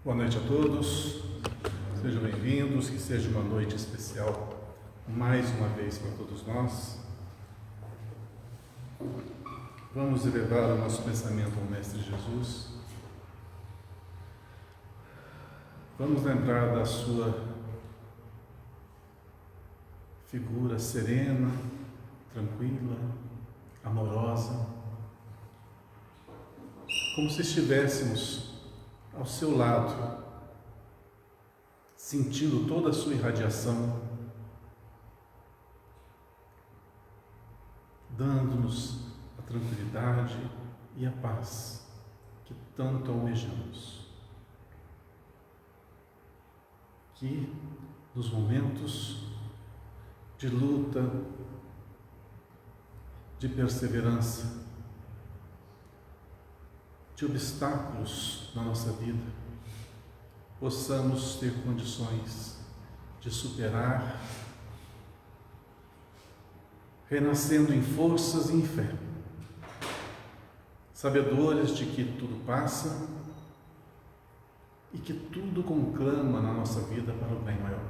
Boa noite a todos, sejam bem-vindos, que seja uma noite especial mais uma vez para todos nós. Vamos elevar o nosso pensamento ao Mestre Jesus. Vamos lembrar da sua figura serena, tranquila, amorosa, como se estivéssemos ao seu lado, sentindo toda a sua irradiação, dando-nos a tranquilidade e a paz que tanto almejamos. Que nos momentos de luta, de perseverança, de obstáculos na nossa vida, possamos ter condições de superar, renascendo em forças e em fé, sabedores de que tudo passa e que tudo conclama na nossa vida para o bem maior.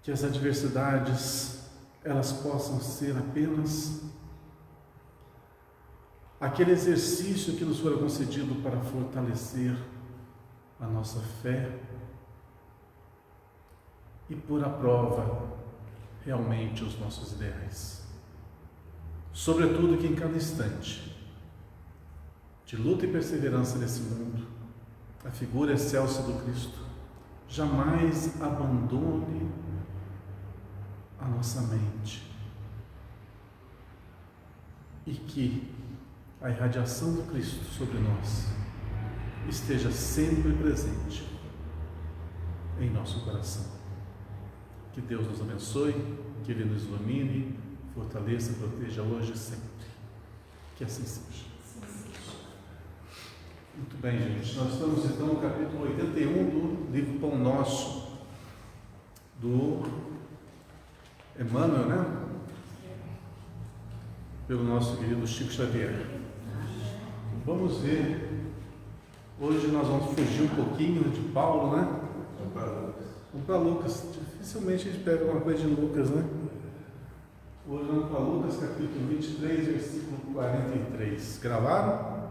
Que as adversidades, elas possam ser apenas aquele exercício que nos foi concedido para fortalecer a nossa fé e pôr à prova realmente os nossos ideais. Sobretudo que em cada instante de luta e perseverança nesse mundo, a figura excelsa do Cristo jamais abandone a nossa mente e que a irradiação do Cristo sobre nós esteja sempre presente em nosso coração. Que Deus nos abençoe, que Ele nos ilumine, fortaleça e proteja hoje e sempre. Que assim seja. Muito bem, gente. Nós estamos então no capítulo 81 do livro Pão Nosso, do Emmanuel, né? Pelo nosso querido Chico Xavier. Vamos ver. Hoje nós vamos fugir um pouquinho de Paulo, né? Vamos para Lucas. Dificilmente a gente pega alguma coisa de Lucas, né? Hoje vamos para Lucas, capítulo 23, versículo 43. Gravaram?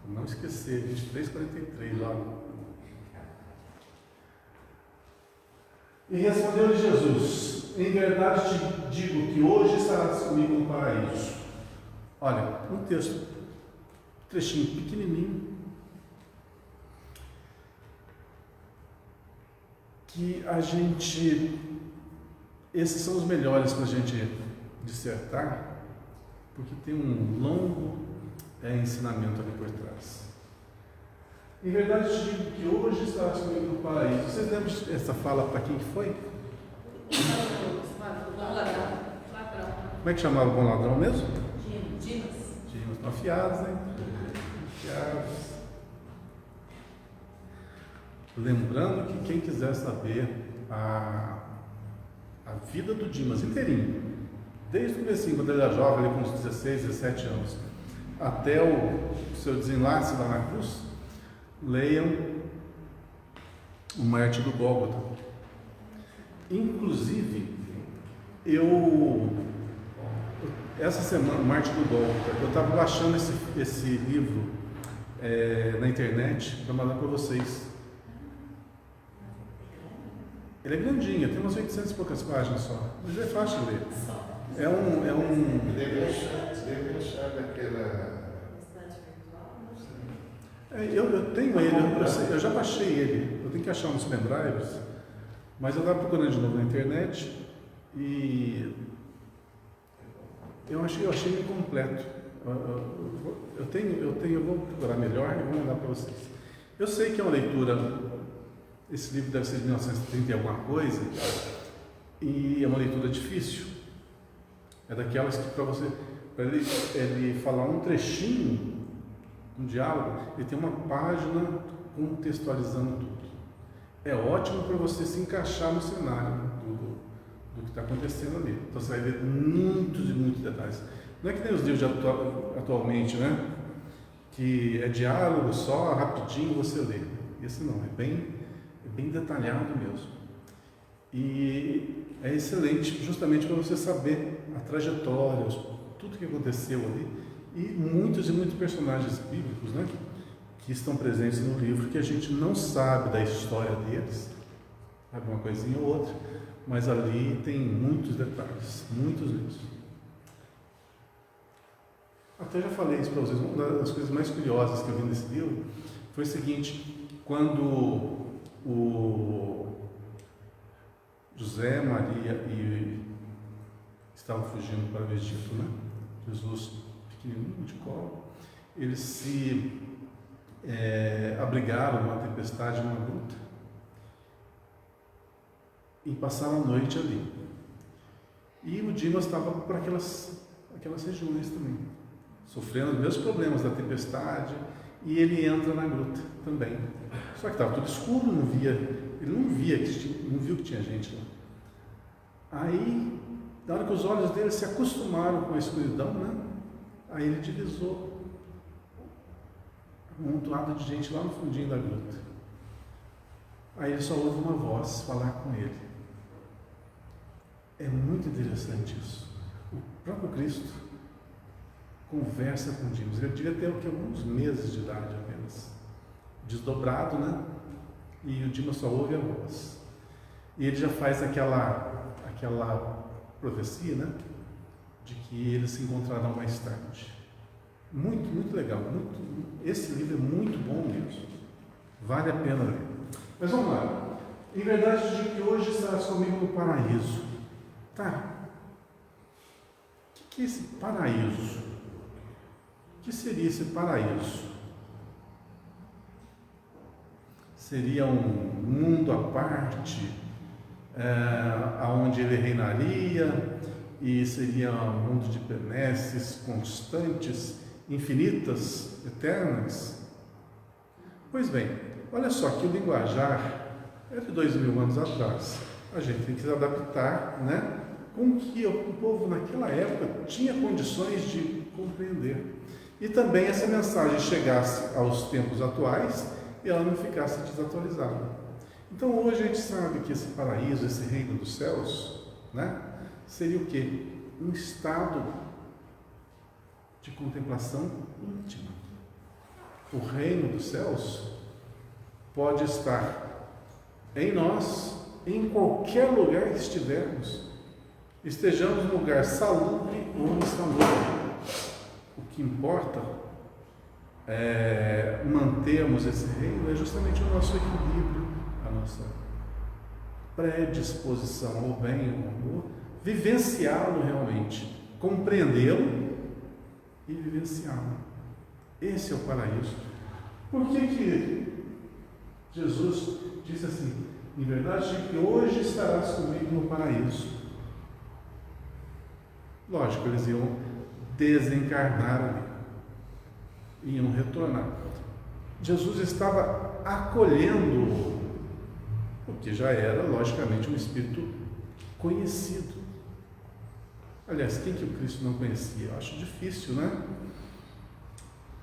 Não esquecer, 23, 43 lá. E respondeu-lhe Jesus: em verdade te digo que hoje estarás comigo no paraíso. Olha, um texto, um trechinho pequenininho, que a gente, esses são os melhores para a gente dissertar, porque tem um longo ensinamento ali por trás. Em verdade te digo que hoje estarás comigo no paraíso. Vocês lembram essa fala para quem que foi? Como é que chamava o bom ladrão mesmo? Dimas. Estão afiados, né? Afiados. Lembrando que quem quiser saber a vida do Dimas inteirinho, desde o comecinho, quando ele era jovem, ali com uns 16, 17 anos, até o seu desenlace lá na cruz, leiam o Mártir do Gólgota. Inclusive, essa semana, o Mártir do Gólgota, eu estava baixando esse livro na internet para mandar para vocês. Ele é grandinho, tem umas 800 e poucas páginas só, mas é fácil de ler. Deve achar daquela... Eu tenho ele, eu já baixei ele, eu tenho que achar uns pendrives, mas eu estava procurando de novo na internet e eu achei ele incompleto. Eu vou procurar melhor e vou mandar para vocês. Eu sei que é uma leitura, esse livro deve ser de 1930 e alguma coisa, e é uma leitura difícil. É daquelas que para ele falar um trechinho, um diálogo, ele tem uma página contextualizando tudo. É ótimo para você se encaixar no cenário do que está acontecendo ali. Então você vai ver muitos e muitos detalhes. Não é que nem os livros atualmente, né? que é diálogo só, rapidinho você lê. Esse não, é bem detalhado mesmo. E é excelente justamente para você saber a trajetória, tudo que aconteceu ali, e muitos personagens bíblicos, né, que estão presentes no livro, que a gente não sabe da história deles, sabe uma coisinha ou outra, mas ali tem muitos detalhes, muitos mesmo. Até já falei isso para vocês, uma das coisas mais curiosas que eu vi nesse livro foi o seguinte: quando o José, Maria e estavam fugindo para o Egito, né? Jesus, pequenininho de colo, eles se abrigaram numa tempestade, numa gruta, e passaram a noite ali. E o Dimas estava por aquelas regiões também, sofrendo os mesmos problemas da tempestade, e ele entra na gruta também. Só que estava tudo escuro, ele não viu que tinha gente lá. Aí, na hora que os olhos dele se acostumaram com a escuridão, né? Aí ele divisou um amontoado de gente lá no fundinho da gruta. Aí ele só ouve uma voz falar com ele. É muito interessante isso. O próprio Cristo conversa com Dimas. Ele devia ter alguns meses de idade apenas, desdobrado, né? E o Dimas só ouve a voz. E ele já faz aquela profecia, né? De que eles se encontrarão mais tarde. Muito, muito legal. Esse livro é muito bom mesmo. Vale a pena ler. Mas vamos lá. Em verdade, digo que hoje estarás comigo no paraíso. Tá. O que é esse paraíso? O que seria esse paraíso? Seria um mundo à parte, onde ele reinaria, e seria um mundo de benesses constantes, infinitas, eternas? Pois bem, olha só que o linguajar é de 2000 anos atrás. A gente tem que se adaptar, né, com o que o povo naquela época tinha condições de compreender. E também essa mensagem chegasse aos tempos atuais e ela não ficasse desatualizada. Então hoje a gente sabe que esse paraíso, esse reino dos céus, né, seria o quê? Um estado de contemplação íntima. O reino dos céus pode estar em nós, em qualquer lugar que estivermos, estejamos num lugar salubre ou insalubre. O que importa é mantermos esse reino, é justamente o nosso equilíbrio, a nossa predisposição ao bem, ao amor, vivenciá-lo realmente, compreendê-lo e vivenciá-lo. Esse é o paraíso. Por que Jesus disse assim: em verdade, que hoje estarás comigo no paraíso? Lógico, eles iam desencarnar ali, iam retornar. Jesus estava acolhendo o que já era, logicamente, um espírito conhecido. Aliás, quem que o Cristo não conhecia? Eu acho difícil, né?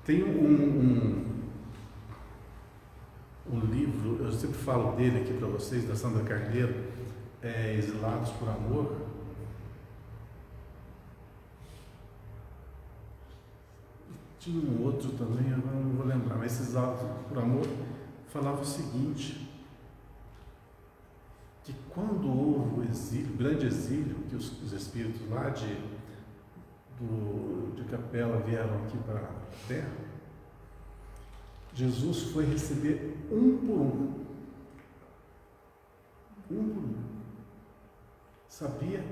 Tem um livro, eu sempre falo dele aqui para vocês, da Sandra Carneiro, Exilados por Amor. Tinha um outro também, agora não vou lembrar, mas esses Exilados por Amor falava o seguinte: que quando houve o exílio, o grande exílio, que os espíritos lá de Capela vieram aqui para a Terra, Jesus foi receber um por um. Sabia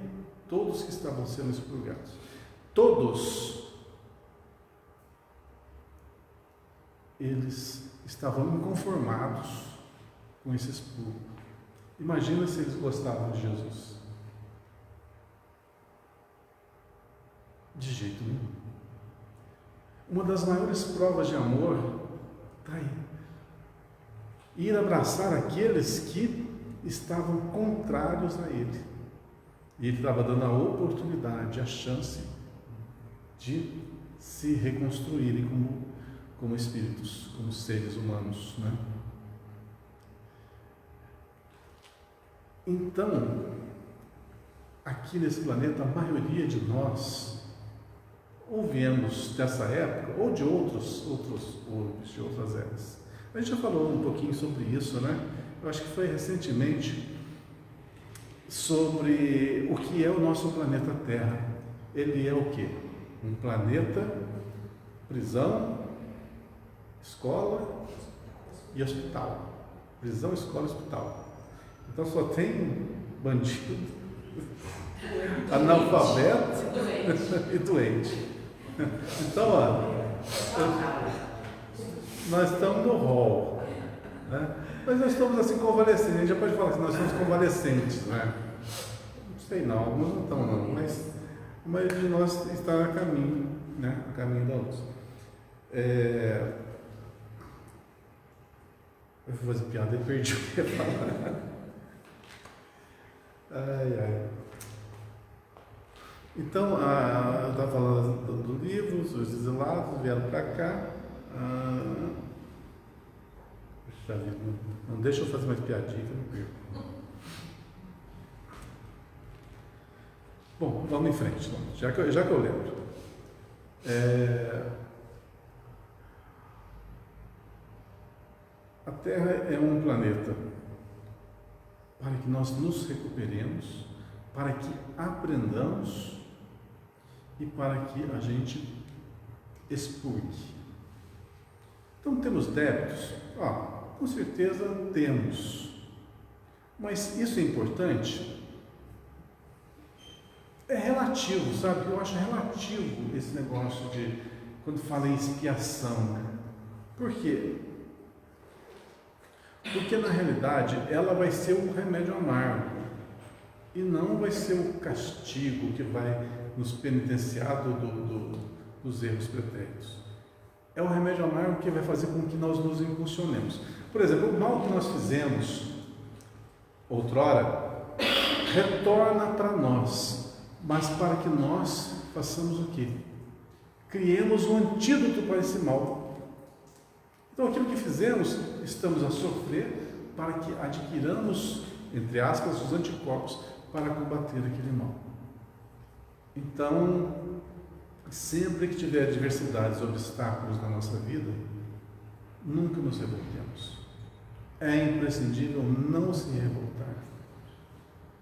todos que estavam sendo expurgados. Todos eles estavam inconformados com esse expurgo. Imagina se eles gostavam de Jesus. De jeito nenhum. Uma das maiores provas de amor está aí. Ir abraçar aqueles que estavam contrários a ele. E ele estava dando a oportunidade, a chance de se reconstruírem como espíritos, como seres humanos, né? Então, aqui nesse planeta, a maioria de nós ou viemos dessa época ou de outros orbes, de outras eras. A gente já falou um pouquinho sobre isso, né? Eu acho que foi recentemente, sobre o que é o nosso planeta Terra. Ele é o quê? Um planeta, prisão, escola e hospital. Prisão, escola e hospital. Então só tem bandido, analfabeto e doente. Então, nós estamos no hall, né? Mas nós estamos assim convalescentes. A gente já pode falar que nós somos convalescentes, né? Não sei não, alguns não estão não, mas a maioria de nós está a caminho, né? A caminho da luz. Eu fui fazer piada e perdi o que ia falar. Ai. Então, eu estava falando do livro, os exilados vieram para cá. Não deixa eu fazer mais piadinha que eu não perco. Bom, vamos em frente, já que eu lembro. A Terra é um planeta para que nós nos recuperemos, para que aprendamos e para que a gente expurgue. Então, temos débitos? Com certeza temos. Mas isso é importante? É relativo, sabe? Eu acho relativo esse negócio de, quando fala em expiação. Por quê? Porque na realidade ela vai ser um remédio amargo e não vai ser o castigo que vai nos penitenciar dos erros pretéritos. É o remédio amargo que vai fazer com que nós nos impulsionemos. Por exemplo, o mal que nós fizemos outrora retorna para nós, mas para que nós façamos o quê? Criemos um antídoto para esse mal. Então, aquilo que fizemos, estamos a sofrer para que adquiramos, entre aspas, os anticorpos para combater aquele mal. Então, sempre que tiver adversidades, obstáculos na nossa vida, nunca nos revoltemos. É imprescindível não se revoltar,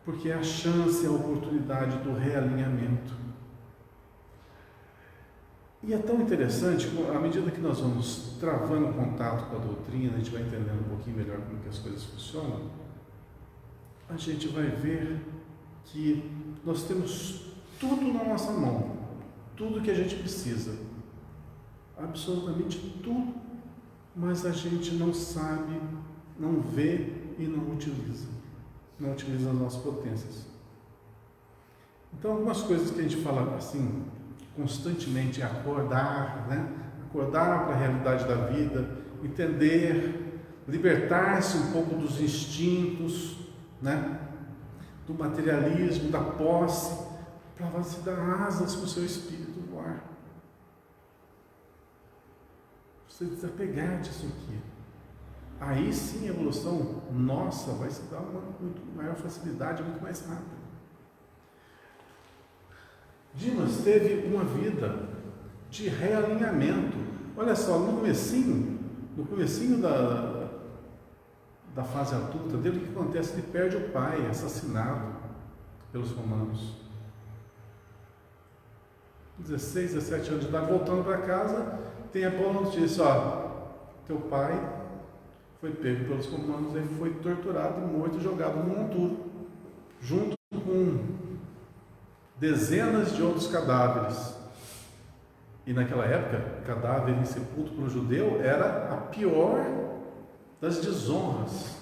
porque é a chance, a oportunidade do realinhamento. E é tão interessante, à medida que nós vamos travando contato com a doutrina, a gente vai entendendo um pouquinho melhor como que as coisas funcionam, a gente vai ver que nós temos tudo na nossa mão, tudo que a gente precisa, absolutamente tudo, mas a gente não sabe, não vê e não utiliza as nossas potências. Então, algumas coisas que a gente fala assim constantemente é acordar, né? Acordar para a realidade da vida, entender, libertar-se um pouco dos instintos, né? Do materialismo, da posse, para você dar asas para o seu espírito voar. Você desapegar disso aqui. Aí sim a evolução nossa vai se dar uma muito maior facilidade, muito mais rápida. Dimas teve uma vida de realinhamento. Olha só, no comecinho da fase adulta dele, o que acontece? Ele perde o pai, assassinado pelos romanos. 16, 17 anos de idade, voltando para casa, tem a boa notícia, teu pai foi pego pelos romanos, ele foi torturado, morto e jogado no monturo, junto com dezenas de outros cadáveres. E naquela época, cadáver insepulto para o judeu era a pior das desonras.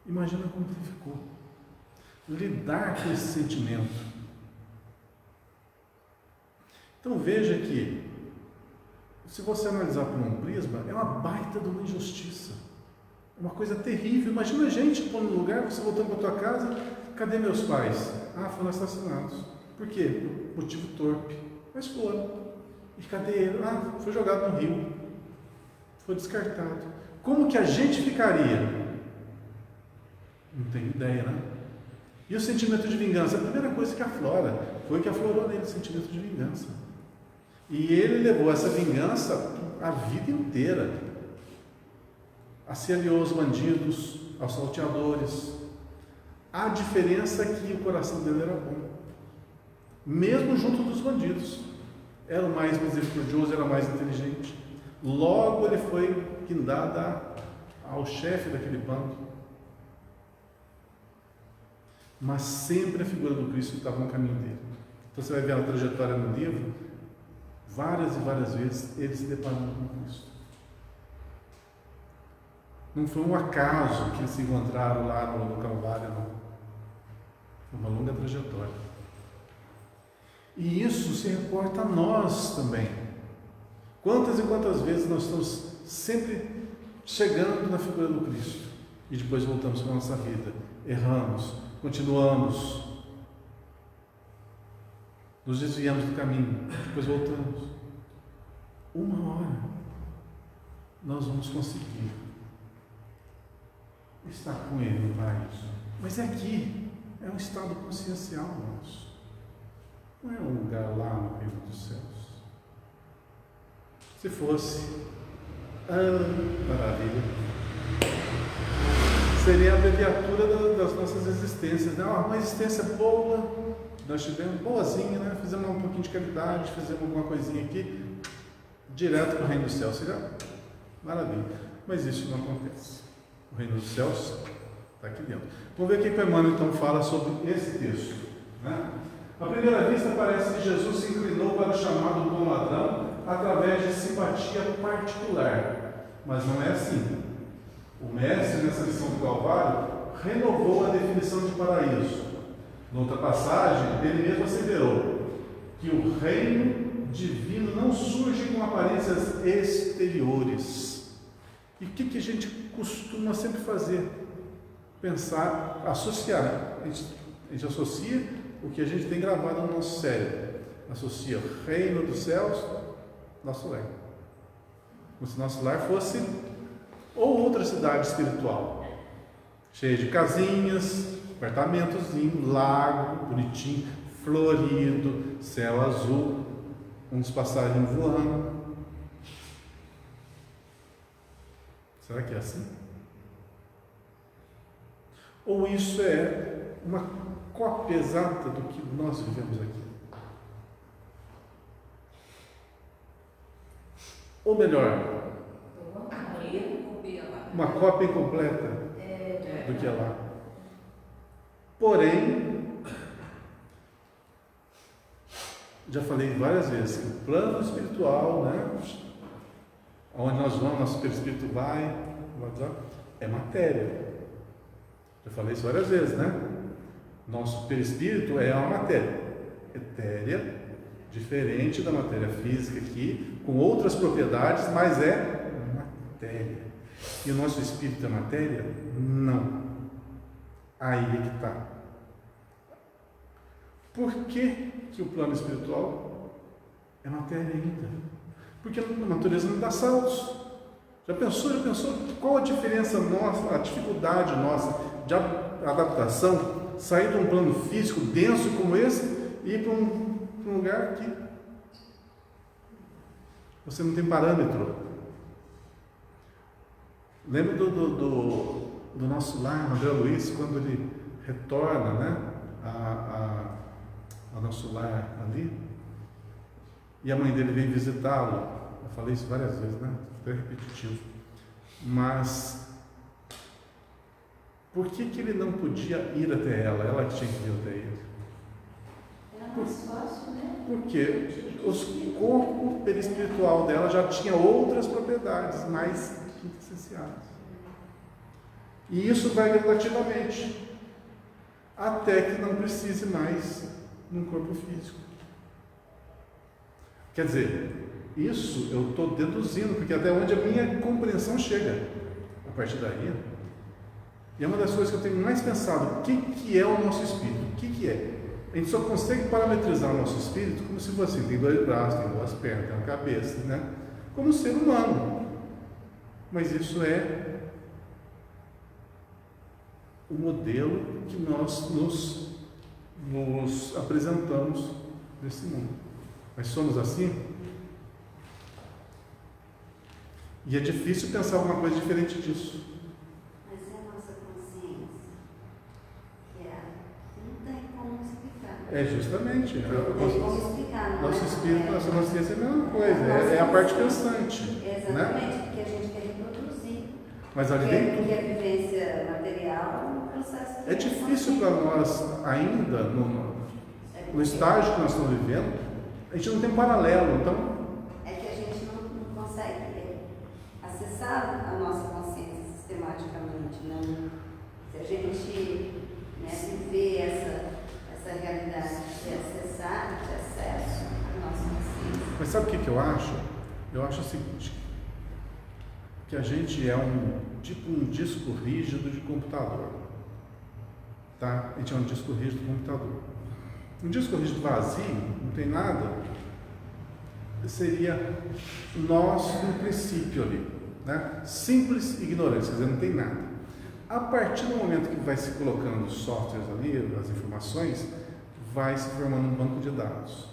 Imagina como ele ficou. Lidar com esse sentimento. Então veja que, se você analisar por um prisma, é uma baita de uma injustiça. É uma coisa terrível. Imagina a gente pondo no lugar, você voltando para a tua casa, cadê meus pais? Foram assassinados. Por quê? Por motivo torpe. Mas foram. E cadê ele? Foi jogado no rio. Foi descartado. Como que a gente ficaria? Não tenho ideia, né? E o sentimento de vingança? A primeira coisa que aflora foi que aflorou nele o sentimento de vingança. E ele levou essa vingança a vida inteira. Se aliou aos bandidos, aos salteadores. A diferença é que o coração dele era bom. Mesmo junto dos bandidos. Era o mais misericordioso, era o mais inteligente. Logo ele foi guindado ao chefe daquele bando. Mas sempre a figura do Cristo estava no caminho dele. Então você vai ver a trajetória no livro, várias e várias vezes ele se deparando com Cristo. Não foi um acaso que eles se encontraram lá no Calvário, não. Foi uma longa trajetória. E isso se reporta a nós também. Quantas e quantas vezes nós estamos sempre chegando na figura do Cristo e depois voltamos para a nossa vida, erramos, continuamos, nos desviamos do caminho, depois voltamos. Uma hora nós vamos conseguir estar com Ele no paraíso. Mas é aqui, é um estado consciencial nosso. Não é um lugar lá no reino dos céus. Se fosse, maravilha, seria a abreviatura das nossas existências, né? Uma existência boa, nós tivemos boazinha, né? Fizemos um pouquinho de caridade, fizemos alguma coisinha aqui, direto para o reino dos céus, seria maravilha. Mas isso não acontece. O reino dos céus está aqui dentro. Vamos ver o que o Emmanuel então fala sobre esse texto, né? À primeira vista parece que Jesus se inclinou para o chamado do bom ladrão através de simpatia particular, mas não é assim. O mestre, nessa lição do Calvário, renovou a definição de paraíso. Noutra passagem, ele mesmo asseverou que o reino divino não surge com aparências exteriores. E o que a gente costuma sempre fazer? Pensar, associar. A gente associa o que a gente tem gravado no nosso cérebro. Associa o reino dos céus, nosso lar. Como se nosso lar fosse ou outra cidade espiritual, cheia de casinhas, apartamentozinho, lago, bonitinho, florido, céu azul, uns passarinhos voando. Será que é assim? Ou isso é uma cópia exata do que nós vivemos aqui? Ou melhor, uma cópia incompleta do que é lá. Porém, já falei várias vezes que o plano espiritual, né, onde nós vamos, nosso perispírito vai, é matéria. Já falei isso várias vezes, né? Nosso perispírito é uma matéria etérea, diferente da matéria física aqui, com outras propriedades, mas é matéria. E o nosso espírito é matéria? Não. Aí é que está. Por que o plano espiritual é matéria ainda? Porque a natureza não dá saltos. Já pensou qual a diferença nossa, a dificuldade nossa de adaptação? Sair de um plano físico denso como esse e ir para um lugar que você não tem parâmetro. Lembra do nosso lar, André Luiz, quando ele retorna, né, ao nosso lar ali, e a mãe dele vem visitá-lo. Eu falei isso várias vezes, né? Até repetitivo. Mas por que ele não podia ir até ela? Ela que tinha que ir até ele. Era mais fácil, né? Porque o corpo perispiritual dela já tinha outras propriedades mais essenciais. E isso vai gradativamente, até que não precise mais num corpo físico. Quer dizer, isso eu estou deduzindo, porque até onde a minha compreensão chega. A partir daí, e é uma das coisas que eu tenho mais pensado: o que é o nosso espírito? O que é? A gente só consegue parametrizar o nosso espírito como se fosse assim, tem 2 braços, tem 2 pernas, tem uma cabeça, né? Como ser humano. Mas isso é o modelo que nós nos apresentamos nesse mundo. Mas somos assim? E é difícil pensar alguma coisa diferente disso. Mas é a nossa consciência, que não tem como explicar. É justamente. Não tem como explicar. Nosso espírito, nossa consciência é a mesma coisa, é a parte pensante. Exatamente, Né? porque a gente quer reproduzir. Mas ali dentro. Porque a vivência material é um processo. É difícil para nós ainda, no estágio que nós estamos vivendo, a gente não tem paralelo, então. É que a gente não consegue acessar a nossa consciência sistematicamente. Não? Se a gente viver essa realidade de acessar, de acesso à nossa consciência. Mas sabe o que eu acho? Eu acho o seguinte, que a gente é um disco rígido de computador. Tá? A gente é um disco rígido de computador. Um disco rígido vazio, não tem nada, seria nós no princípio ali, né? Simples ignorância, quer dizer, não tem nada. A partir do momento que vai se colocando os softwares ali, as informações, vai se formando um banco de dados.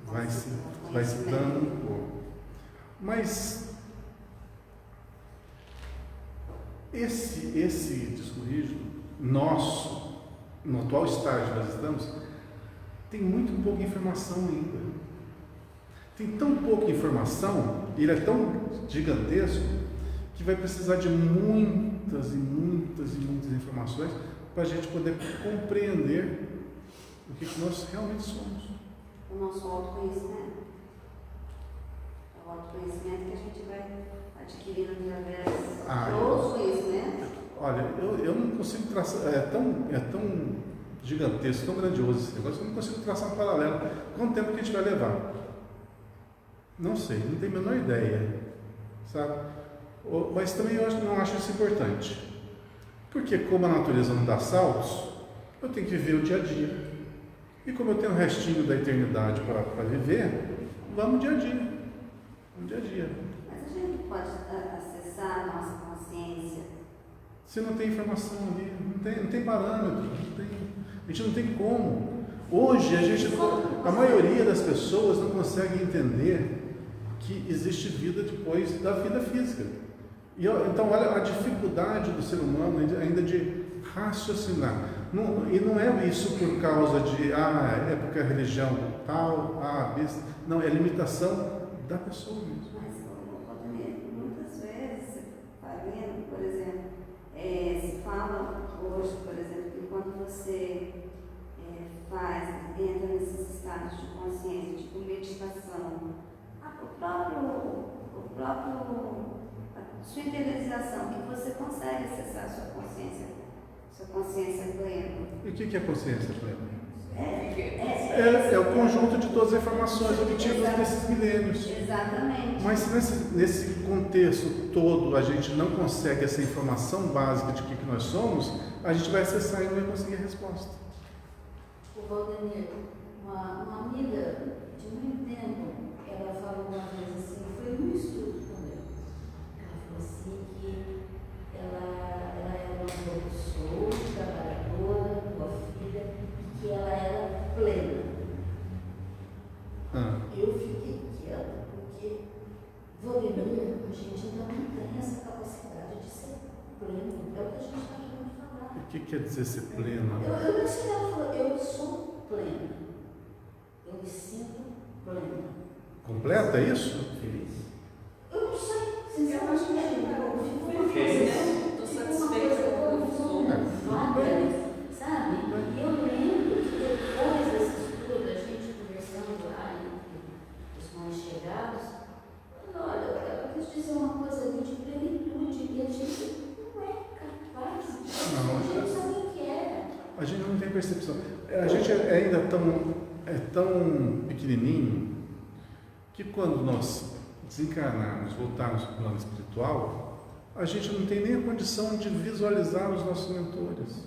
Vai se dando um pouco. Mas esse disco rígido, nosso, no atual estágio que nós estamos, tem muito pouca informação ainda. Tem tão pouca informação, e ele é tão gigantesco, que vai precisar de muitas e muitas e muitas informações para a gente poder compreender o que nós realmente somos. O nosso autoconhecimento. É o autoconhecimento que a gente vai adquirindo através do autoconhecimento. Olha, eu não consigo traçar, é tão gigantesco, tão grandioso esse negócio, eu não consigo traçar um paralelo. Quanto tempo que a gente vai levar? Não sei, não tenho a menor ideia, sabe? Mas também eu não acho isso importante. Porque como a natureza não dá saltos, eu tenho que viver o dia a dia. E como eu tenho um restinho da eternidade para viver, vamos dia a dia. Vamos dia a dia. Mas a gente pode acessar a nossa consciência. Se não tem informação ali, não tem parâmetro, a gente não tem como. Hoje a maioria das pessoas não consegue entender que existe vida depois da vida física. Então olha a dificuldade do ser humano ainda de raciocinar. E não é isso por causa de é porque a religião tal, não, é limitação da pessoa mesmo. Mas, muitas vezes, por exemplo, se fala hoje, por exemplo, que quando você entra nesses estados de consciência, tipo meditação, a sua interiorização, que você consegue acessar a sua consciência plena. E o que é consciência plena? É o conjunto de todas as informações obtidas nesses milênios. Exatamente. Mas se nesse contexto todo a gente não consegue essa informação básica de que nós somos, a gente vai acessar e não vai conseguir a resposta. O Valdemir, uma amiga de muito tempo, ela falou uma vez assim, foi um estudo também. Ela falou assim que ela era uma professora, trabalhadora, uma filha, que ela era plena. Eu fiquei quieta, porque Valdemir, a gente ainda não tem essa capacidade de ser pleno. É o que a gente está querendo falar. O que quer dizer ser pleno? Eu não sei, ela falou, eu sou plena. Eu me sinto plena. Completa isso? Feliz. Eu não sei, sinceramente, eu Estou satisfeita com o que sou. sabe? E eu lembro que depois desse estudo, a gente conversando lá entre os mais chegados, olha, eu quis dizer uma coisa ali de plenitude, e a gente não é capaz, a gente não sabe o que é. A gente não tem percepção. A gente é ainda tão pequenininho que quando nós desencarnarmos, voltarmos para o plano espiritual, a gente não tem nem a condição de visualizar os nossos mentores.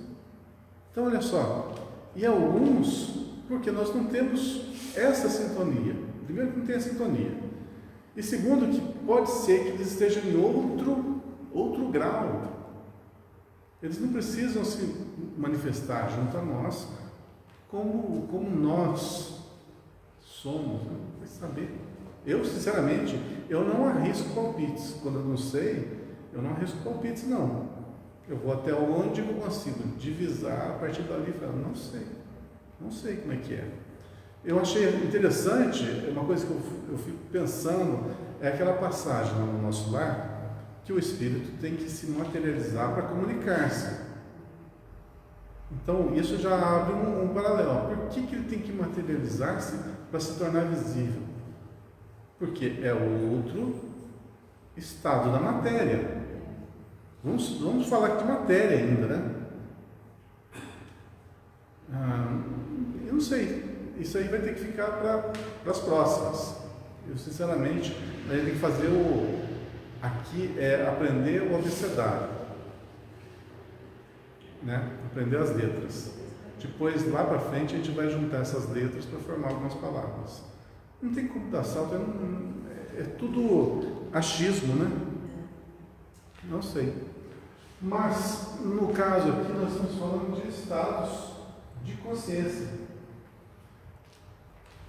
Então, olha só, E alguns, porque nós não temos essa sintonia. Primeiro, que não tem a sintonia. E segundo, que pode ser que eles estejam em outro grau. Eles não precisam se manifestar junto a nós como nós somos. Né? Vai saber. Eu, sinceramente, eu não arrisco palpites. Quando eu não sei, eu não arrisco palpites, não. Eu vou até onde eu consigo divisar a partir dali e falar, não sei como é que é. Eu achei interessante, uma coisa que eu fico pensando, é aquela passagem lá no Nosso Lar, que o Espírito tem que se materializar para comunicar-se. Então, isso já abre um paralelo. Por que ele tem que materializar-se para se tornar visível? Porque é outro estado da matéria. Vamos falar de matéria ainda, né? Eu não sei. Isso aí vai ter que ficar para as próximas. Eu, sinceramente, a gente tem que fazer aqui é aprender o abecedário, né? Aprender as letras. Depois, lá para frente, a gente vai juntar essas letras para formar algumas palavras. Não tem como dar salto, é tudo achismo, né? Não sei. Mas, no caso aqui, nós estamos falando de estados de consciência.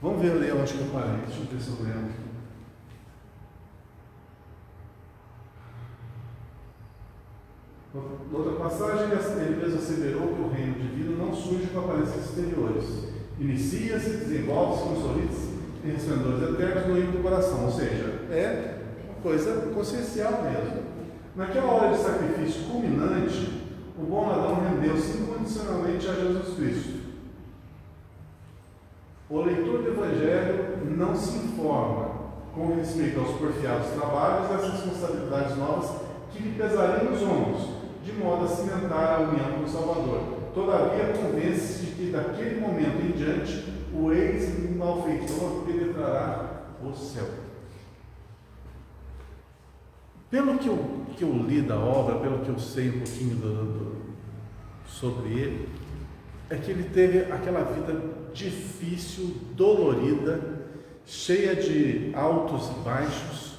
Vamos ver ali onde que eu parei. Deixa eu ver se eu lembro. Outra passagem, ele mesmo asseverou que o reino divino não surge com aparências exteriores. Inicia-se, desenvolve-se, consolida-se em resplendores eternos no íntimo do coração. Ou seja, é coisa consciencial mesmo. Naquela hora de sacrifício culminante, o bom ladrão rendeu-se incondicionalmente a Jesus Cristo. O leitor do Evangelho não se informa com respeito aos porfiados trabalhos e às responsabilidades novas que lhe pesariam nos ombros, de modo a cimentar a união com o Salvador. Todavia, convence-se de que daquele momento em diante o ex-malfeitor penetrará o céu. Pelo que eu li da obra, pelo que eu sei um pouquinho sobre ele, é que ele teve aquela vida difícil, dolorida, cheia de altos e baixos,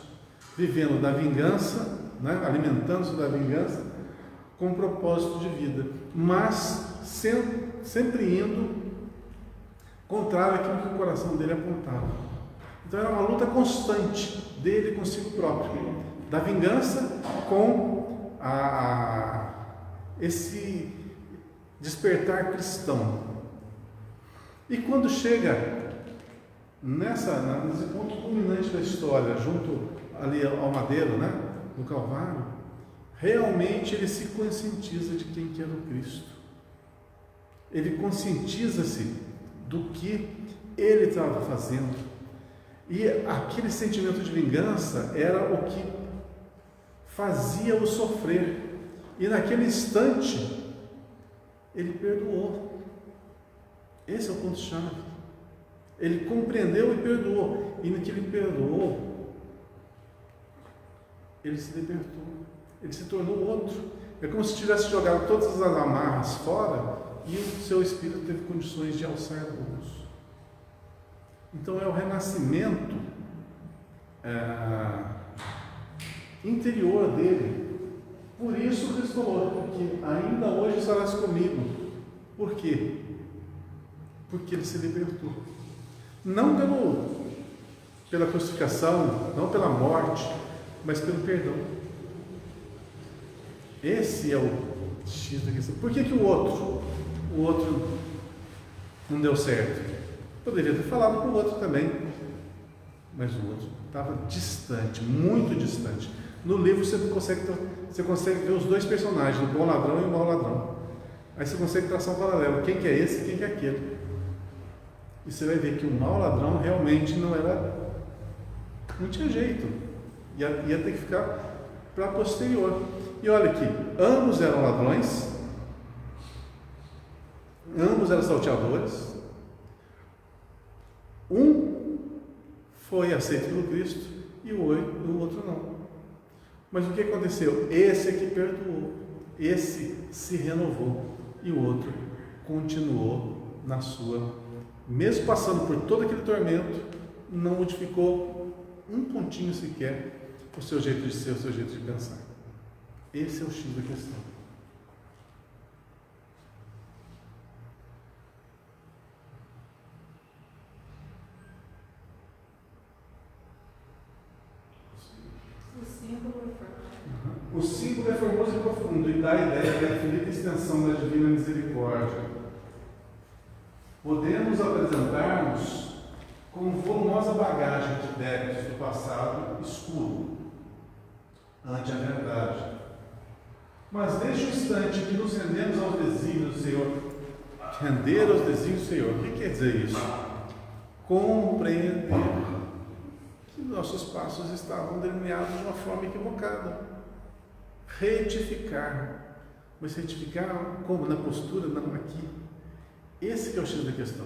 vivendo da vingança, né? Alimentando-se da vingança, com um propósito de vida, mas sempre indo contrário àquilo que o coração dele apontava. Então era uma luta constante dele consigo próprio, da vingança com esse despertar cristão. E quando chega nesse ponto culminante da história, junto ali ao madeiro, né, no Calvário, realmente ele se conscientiza de quem que era o Cristo. Ele conscientiza-se do que ele estava fazendo. E aquele sentimento de vingança era o que fazia-o sofrer. E naquele instante, ele perdoou. Esse é o ponto-chave. Ele compreendeu e perdoou. E no que ele perdoou, ele se libertou. Ele se tornou outro. É como se tivesse jogado todas as amarras fora e o seu espírito teve condições de alçar voos. Então é o renascimento interior dele. Por isso Cristo falou, porque ainda hoje estarás comigo. Por quê? Porque ele se libertou. Não pela crucificação, não pela morte, mas pelo perdão. Esse é o X da questão. Por que o outro não deu certo? Poderia ter falado para o outro também, mas o outro estava distante, muito distante. No livro você consegue ver os dois personagens, o bom ladrão e o mau ladrão. Aí você consegue traçar um paralelo, quem que é esse e quem que é aquele. E você vai ver que o mau ladrão realmente não tinha jeito, ia ter que ficar para posterior. E olha aqui, ambos eram ladrões, ambos eram salteadores. Um foi aceito pelo Cristo e o outro não. Mas o que aconteceu? Esse é que perdoou, esse se renovou e o outro continuou mesmo passando por todo aquele tormento, não modificou um pontinho sequer o seu jeito de ser, o seu jeito de pensar. Esse é o X da questão. O símbolo é formoso e profundo e dá a ideia da infinita extensão da divina misericórdia. Podemos apresentar-nos com volumosa bagagem de débitos do passado escuro, ante a verdade. Mas desde o instante que nos rendemos aos desígnios do Senhor, render aos desígnios do Senhor, o que quer dizer isso? Compreender que nossos passos estavam delineados de uma forma equivocada. Retificar. Mas retificar como? Na postura? Não, aqui. Esse que é o X da questão.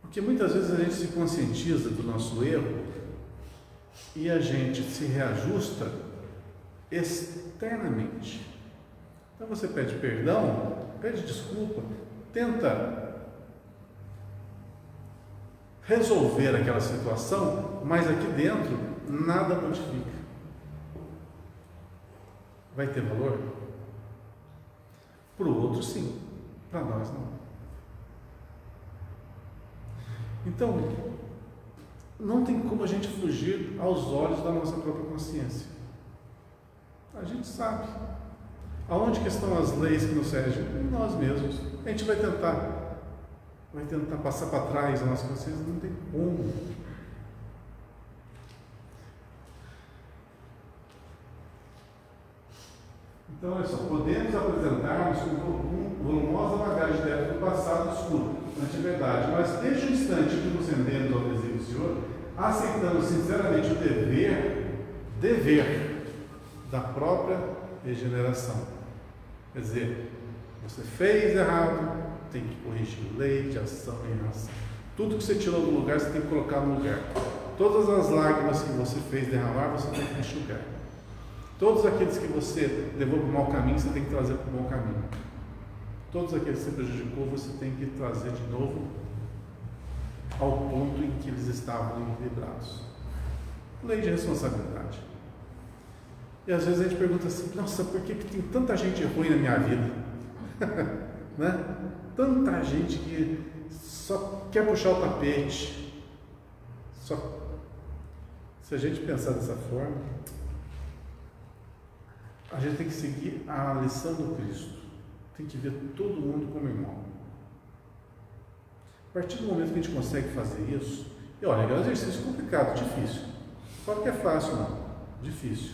Porque muitas vezes a gente se conscientiza do nosso erro e a gente se reajusta externamente. Então você pede perdão, pede desculpa, tenta resolver aquela situação, mas aqui dentro nada modifica. Vai ter valor? Para o outro, sim. Para nós, não. Então, não tem como a gente fugir aos olhos da nossa própria consciência. A gente sabe. Aonde que estão as leis que nos regem? Em nós mesmos. A gente vai tentar passar para trás a nossa consciência, não tem como. Então, olha só, podemos apresentar-nos com volumosa bagagem de débito do passado escuro, ante a verdade, mas desde o instante que nos rendemos ao desejo do Senhor, aceitamos sinceramente o dever da própria regeneração. Quer dizer, você fez errado, tem que corrigir lei de ação e reação. Tudo que você tirou do lugar, você tem que colocar no lugar. Todas as lágrimas que você fez derramar, você tem que enxugar. Todos aqueles que você levou para o mau caminho, você tem que trazer para o bom caminho. Todos aqueles que você prejudicou, você tem que trazer de novo ao ponto em que eles estavam equilibrados. Lei de responsabilidade. E às vezes a gente pergunta assim, nossa, por que tem tanta gente ruim na minha vida? Né? Tanta gente que só quer puxar o tapete. Se a gente pensar dessa forma, a gente tem que seguir a lição do Cristo. Tem que ver todo mundo como irmão. A partir do momento que a gente consegue fazer isso, e olha, é um exercício complicado, difícil. Só que é fácil, não. Difícil.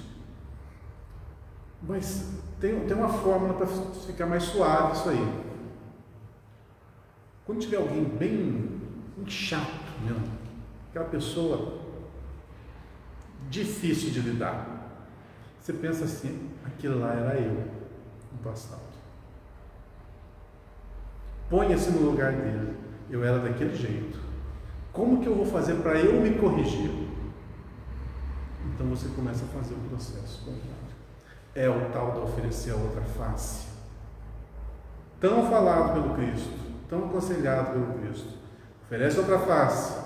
Mas tem uma fórmula para ficar mais suave isso aí. Quando tiver alguém bem chato mesmo, aquela pessoa difícil de lidar, você pensa assim, aquilo lá era eu no passado. Ponha-se no lugar dele. Eu era daquele jeito. Como que eu vou fazer para eu me corrigir? Então você começa a fazer o processo contrário. É o tal de oferecer a outra face. Tão falado pelo Cristo, tão aconselhado pelo Cristo. Oferece outra face.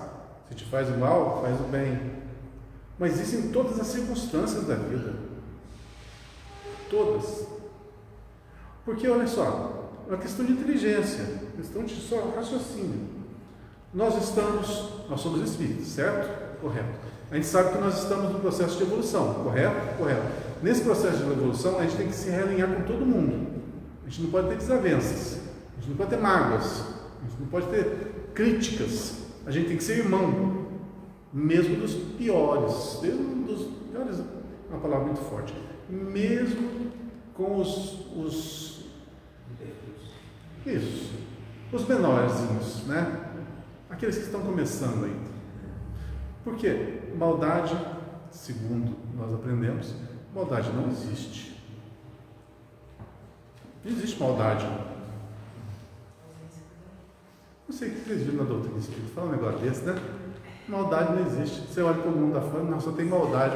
Se te faz o mal, faz o bem. Mas isso em todas as circunstâncias da vida. Todas. Porque, olha só, é uma questão de inteligência, questão de só raciocínio. Nós somos espíritos, certo? Correto. A gente sabe que nós estamos no processo de evolução, correto? Correto. Nesse processo de evolução, a gente tem que se realinhar com todo mundo. A gente não pode ter desavenças, a gente não pode ter mágoas, a gente não pode ter críticas. A gente tem que ser irmão, mesmo dos piores, é uma palavra muito forte, mesmo com os menorzinhos, né? Aqueles que estão começando ainda. Por quê? Maldade, segundo nós aprendemos, maldade não existe. Não existe maldade. Não sei o que vocês viram na doutrina espírita, fala um negócio desse, né? Maldade não existe. Você olha para o mundo da fora, não, só tem maldade.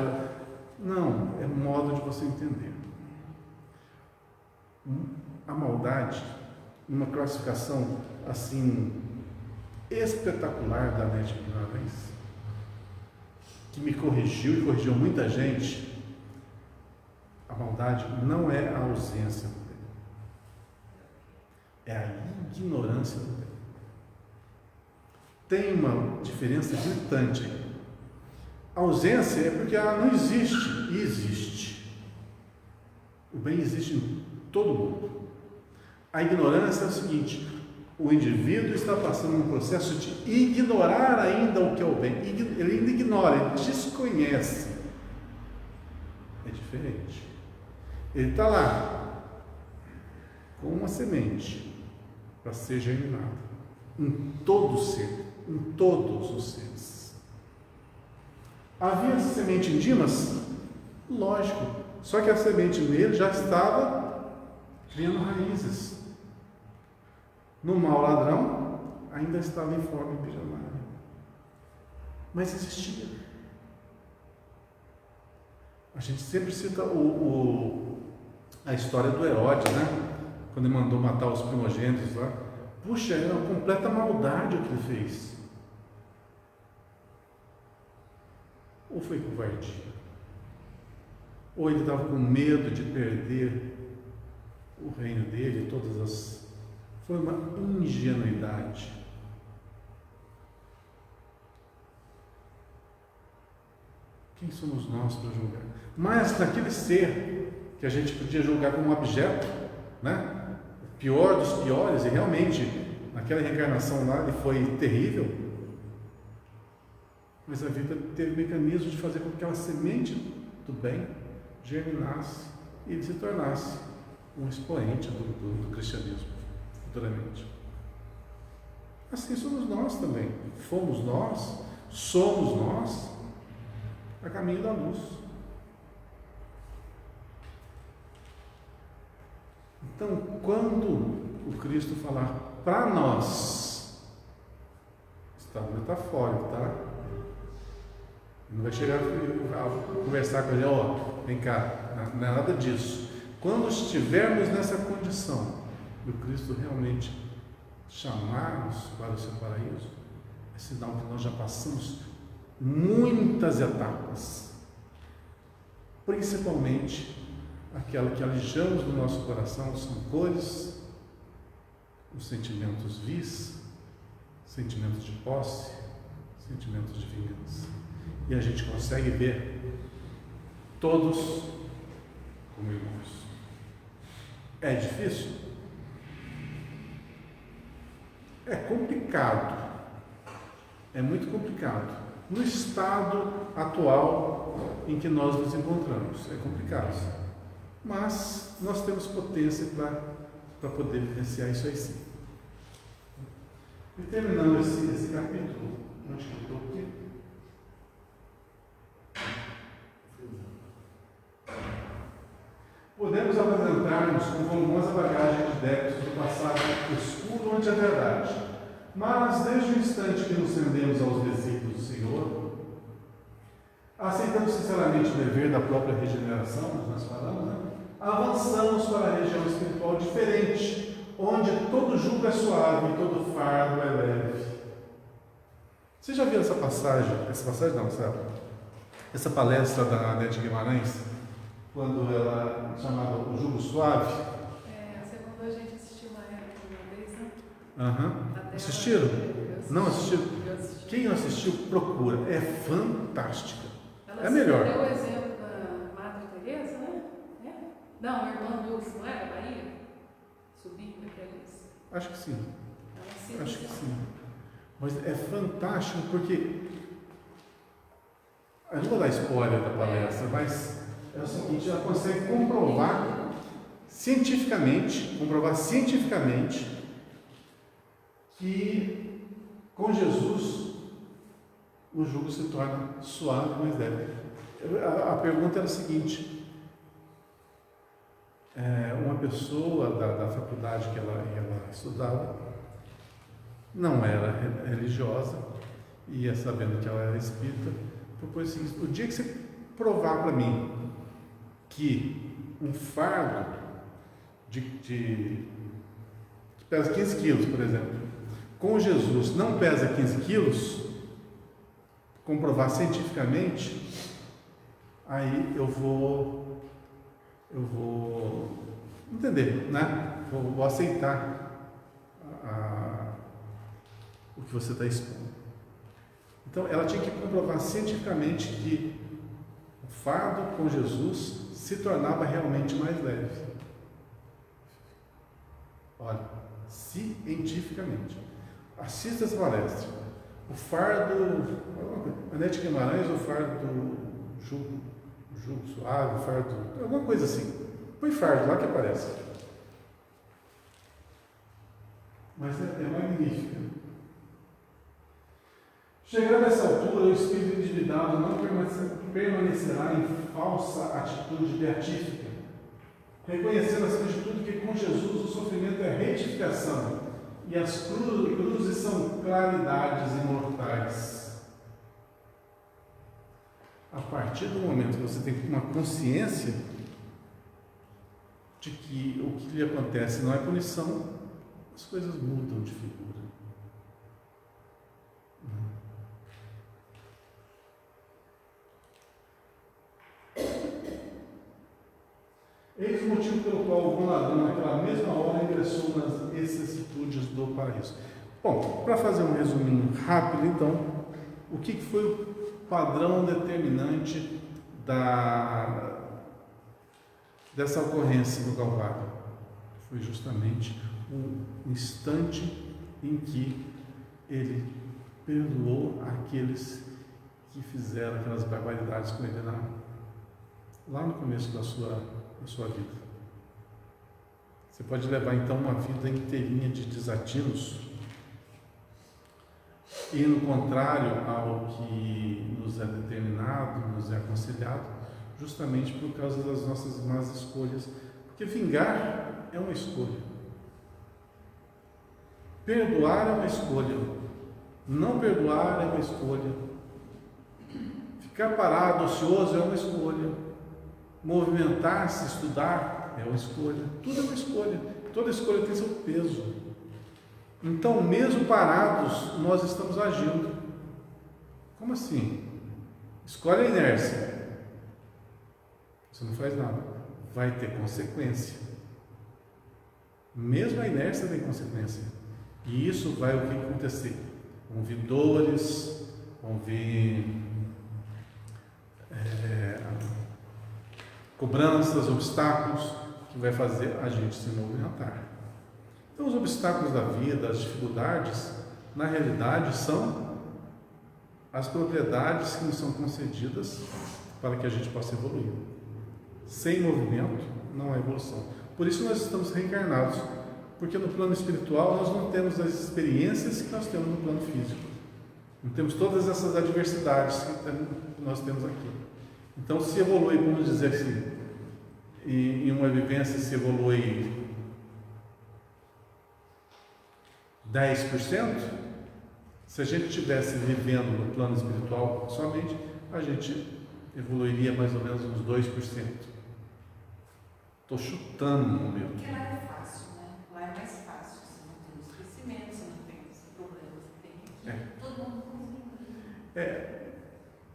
Não, é modo de você entender. A maldade numa classificação assim espetacular da Anete Guimarães, que me corrigiu e corrigiu muita gente. A maldade não é a ausência do bem, é a ignorância do bem. Tem uma diferença gritante aí. A ausência é porque ela não existe, e existe. O bem existe em todo mundo. A ignorância é o seguinte: o indivíduo está passando um processo de ignorar ainda o que é o bem. Ele ainda ignora, ele desconhece. É diferente. Ele está lá com uma semente para ser germinada em todo ser, em todos os seres. Havia semente em Dimas? Lógico. Só que a semente nele já estava criando raízes. No mau ladrão, ainda estava em forma embrionária. Mas existia. A gente sempre cita a história do Herodes, né? Quando ele mandou matar os primogênitos lá. Puxa, era uma completa maldade o que ele fez. Ou foi covardia? Ou ele estava com medo de perder o reino dele, todas as... Foi uma ingenuidade. Quem somos nós para julgar? Mas naquele ser que a gente podia julgar como um objeto, né? O pior dos piores, e realmente naquela reencarnação lá ele foi terrível, mas a vida teve mecanismo de fazer com que aquela semente do bem germinasse e ele se tornasse um expoente do cristianismo futuramente. Assim somos nós também. Fomos nós, somos nós, a caminho da luz. Então, quando o Cristo falar para nós, está metafórico, tá? Não vai chegar a conversar com ele, ó, vem cá, não é nada disso. Quando estivermos nessa condição, e o Cristo realmente chamar-nos para o seu paraíso, é sinal que nós já passamos muitas etapas, principalmente aquela que alijamos do nosso coração, os rancores, os sentimentos vis, sentimentos de posse, sentimentos de vingança. E a gente consegue ver todos como irmãos. É difícil? É complicado. É muito complicado. No estado atual em que nós nos encontramos, é complicado. Mas nós temos potência para poder vivenciar isso aí sim. E terminando esse capítulo, onde que eu estou aqui? Podemos apresentar-nos com volumosa bagagem de débitos do passado escuro ante a verdade, mas desde o instante que nos rendemos aos desígnios do Senhor, aceitando sinceramente o dever da própria regeneração, nós falamos, né? Avançamos para a região espiritual diferente, onde todo jugo é suave e todo fardo é leve. Você já viu essa passagem? Essa passagem não, sabe? Essa palestra da Anete Guimarães, quando ela chamava o jugo suave? É, a segunda a gente assistiu uma vez, né? Aham. Assistiram? Não assistiram? Eu assisti. Quem não assistiu, procura. É fantástica. Ela É melhor. deu o exemplo da Madre Teresa, né? É? Não, o irmão Dulce, não é? Da Bahia? Subindo daqueles. Acho que sim. Ela cita Acho que assim. sim. Mas é fantástico porque... Eu não vou dar spoiler da palestra, mas é o seguinte, ela consegue comprovar cientificamente que com Jesus o jugo se torna suave, mas leve. A pergunta era a seguinte: uma pessoa da faculdade que ela estudava não era religiosa, ia sabendo que ela era espírita, propôs o seguinte: o dia que você provar para mim que um fardo que pesa 15 quilos, por exemplo. Com Jesus não pesa 15 quilos, comprovar cientificamente, aí eu vou entender, né? Vou aceitar o que você está expondo. Então, ela tinha que comprovar cientificamente que o fardo com Jesus se tornava realmente mais leve. Olha, cientificamente. Assista essa palestra. O fardo, Anete Guimarães, o fardo jugo suave, o fardo, alguma coisa assim. Põe fardo lá que aparece. Mas é magnífica. Chegando a essa altura, o espírito endividado não permanecerá em falsa atitude beatífica, reconhecendo acima de tudo que com Jesus o sofrimento é retificação e as cruzes são claridades imortais. A partir do momento que você tem uma consciência de que o que lhe acontece não é punição, as coisas mudam de figura. Eis o motivo pelo qual o bom ladrão, naquela mesma hora, ingressou nas vicissitudes do paraíso. Bom, para fazer um resuminho rápido, então, o que foi o padrão determinante dessa ocorrência do Calvário? Foi justamente o instante em que ele perdoou aqueles que fizeram aquelas barbaridades com ele lá no começo da sua vida. Você pode levar então uma vida inteirinha de desatinos, e no contrário ao que nos é determinado, nos é aconselhado, justamente por causa das nossas más escolhas. Porque vingar é uma escolha, perdoar é uma escolha, não perdoar é uma escolha, ficar parado, ocioso é uma escolha, movimentar-se, estudar é uma escolha, tudo é uma escolha, toda escolha tem seu peso. Então, mesmo parados, nós estamos agindo. Como assim? Escolhe a inércia, você não faz nada, vai ter consequência. Mesmo a inércia tem consequência, e isso vai o que acontecer? Vão vir dores, vão vir cobranças, obstáculos, que vai fazer a gente se movimentar. Então, os obstáculos da vida, as dificuldades, na realidade, são as propriedades que nos são concedidas para que a gente possa evoluir. Sem movimento, não há evolução. Por isso nós estamos reencarnados, porque no plano espiritual nós não temos as experiências que nós temos no plano físico. Não temos todas essas adversidades que nós temos aqui. Então, se evolui, vamos dizer assim, em uma vivência se evolui 10%, se a gente estivesse vivendo no plano espiritual somente, a gente evoluiria mais ou menos uns 2%. Estou chutando um número. Porque lá é fácil, né? Lá é mais fácil. Você não tem os crescimentos, você não tem os problemas que tem aqui. Todo mundo consegue.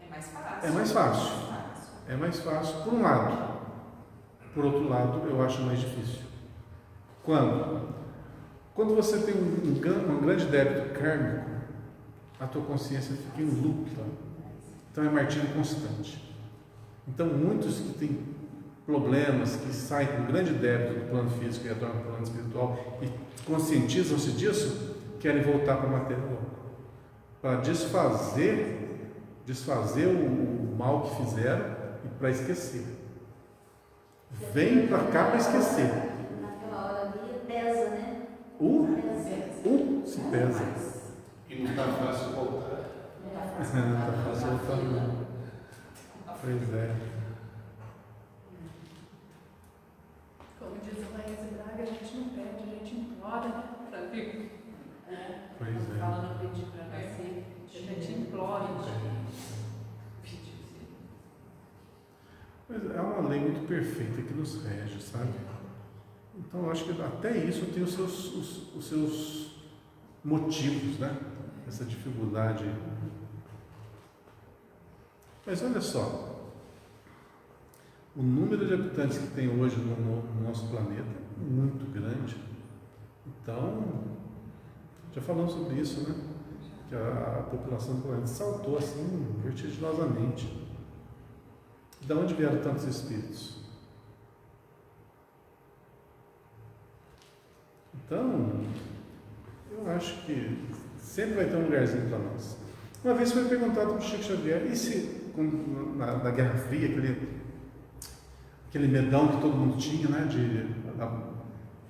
É mais fácil. É mais fácil. É mais fácil, por um lado. Por outro lado, eu acho mais difícil. Quando você tem um grande débito kármico, a tua consciência fica em luta. Então é martírio constante. Então muitos que têm problemas, que saem com grande débito do plano físico e retornam para o plano espiritual e conscientizam-se disso, querem voltar para a matéria logo, para desfazer o mal que fizeram e para esquecer. Vem para cá para esquecer. Naquela hora ali pesa, né? Se pesa. E não está fácil voltar. Não está fácil voltar, não. Pois é. Como diz o Laís Braga, a gente não pede, a gente implora, né? Para vir. Pois é. Fala no pedir para nascer, A gente implora, Mas é uma lei muito perfeita que nos rege, sabe? Então, eu acho que até isso tem os seus motivos, né? Essa dificuldade. Mas olha só, o número de habitantes que tem hoje no nosso planeta é muito grande. Então, já falamos sobre isso, né? Que a população do planeta saltou assim vertiginosamente. De onde vieram tantos espíritos? Então, eu acho que sempre vai ter um lugarzinho para nós. Uma vez foi perguntado para o Chico Xavier, e se na Guerra Fria, aquele medão que todo mundo tinha, né,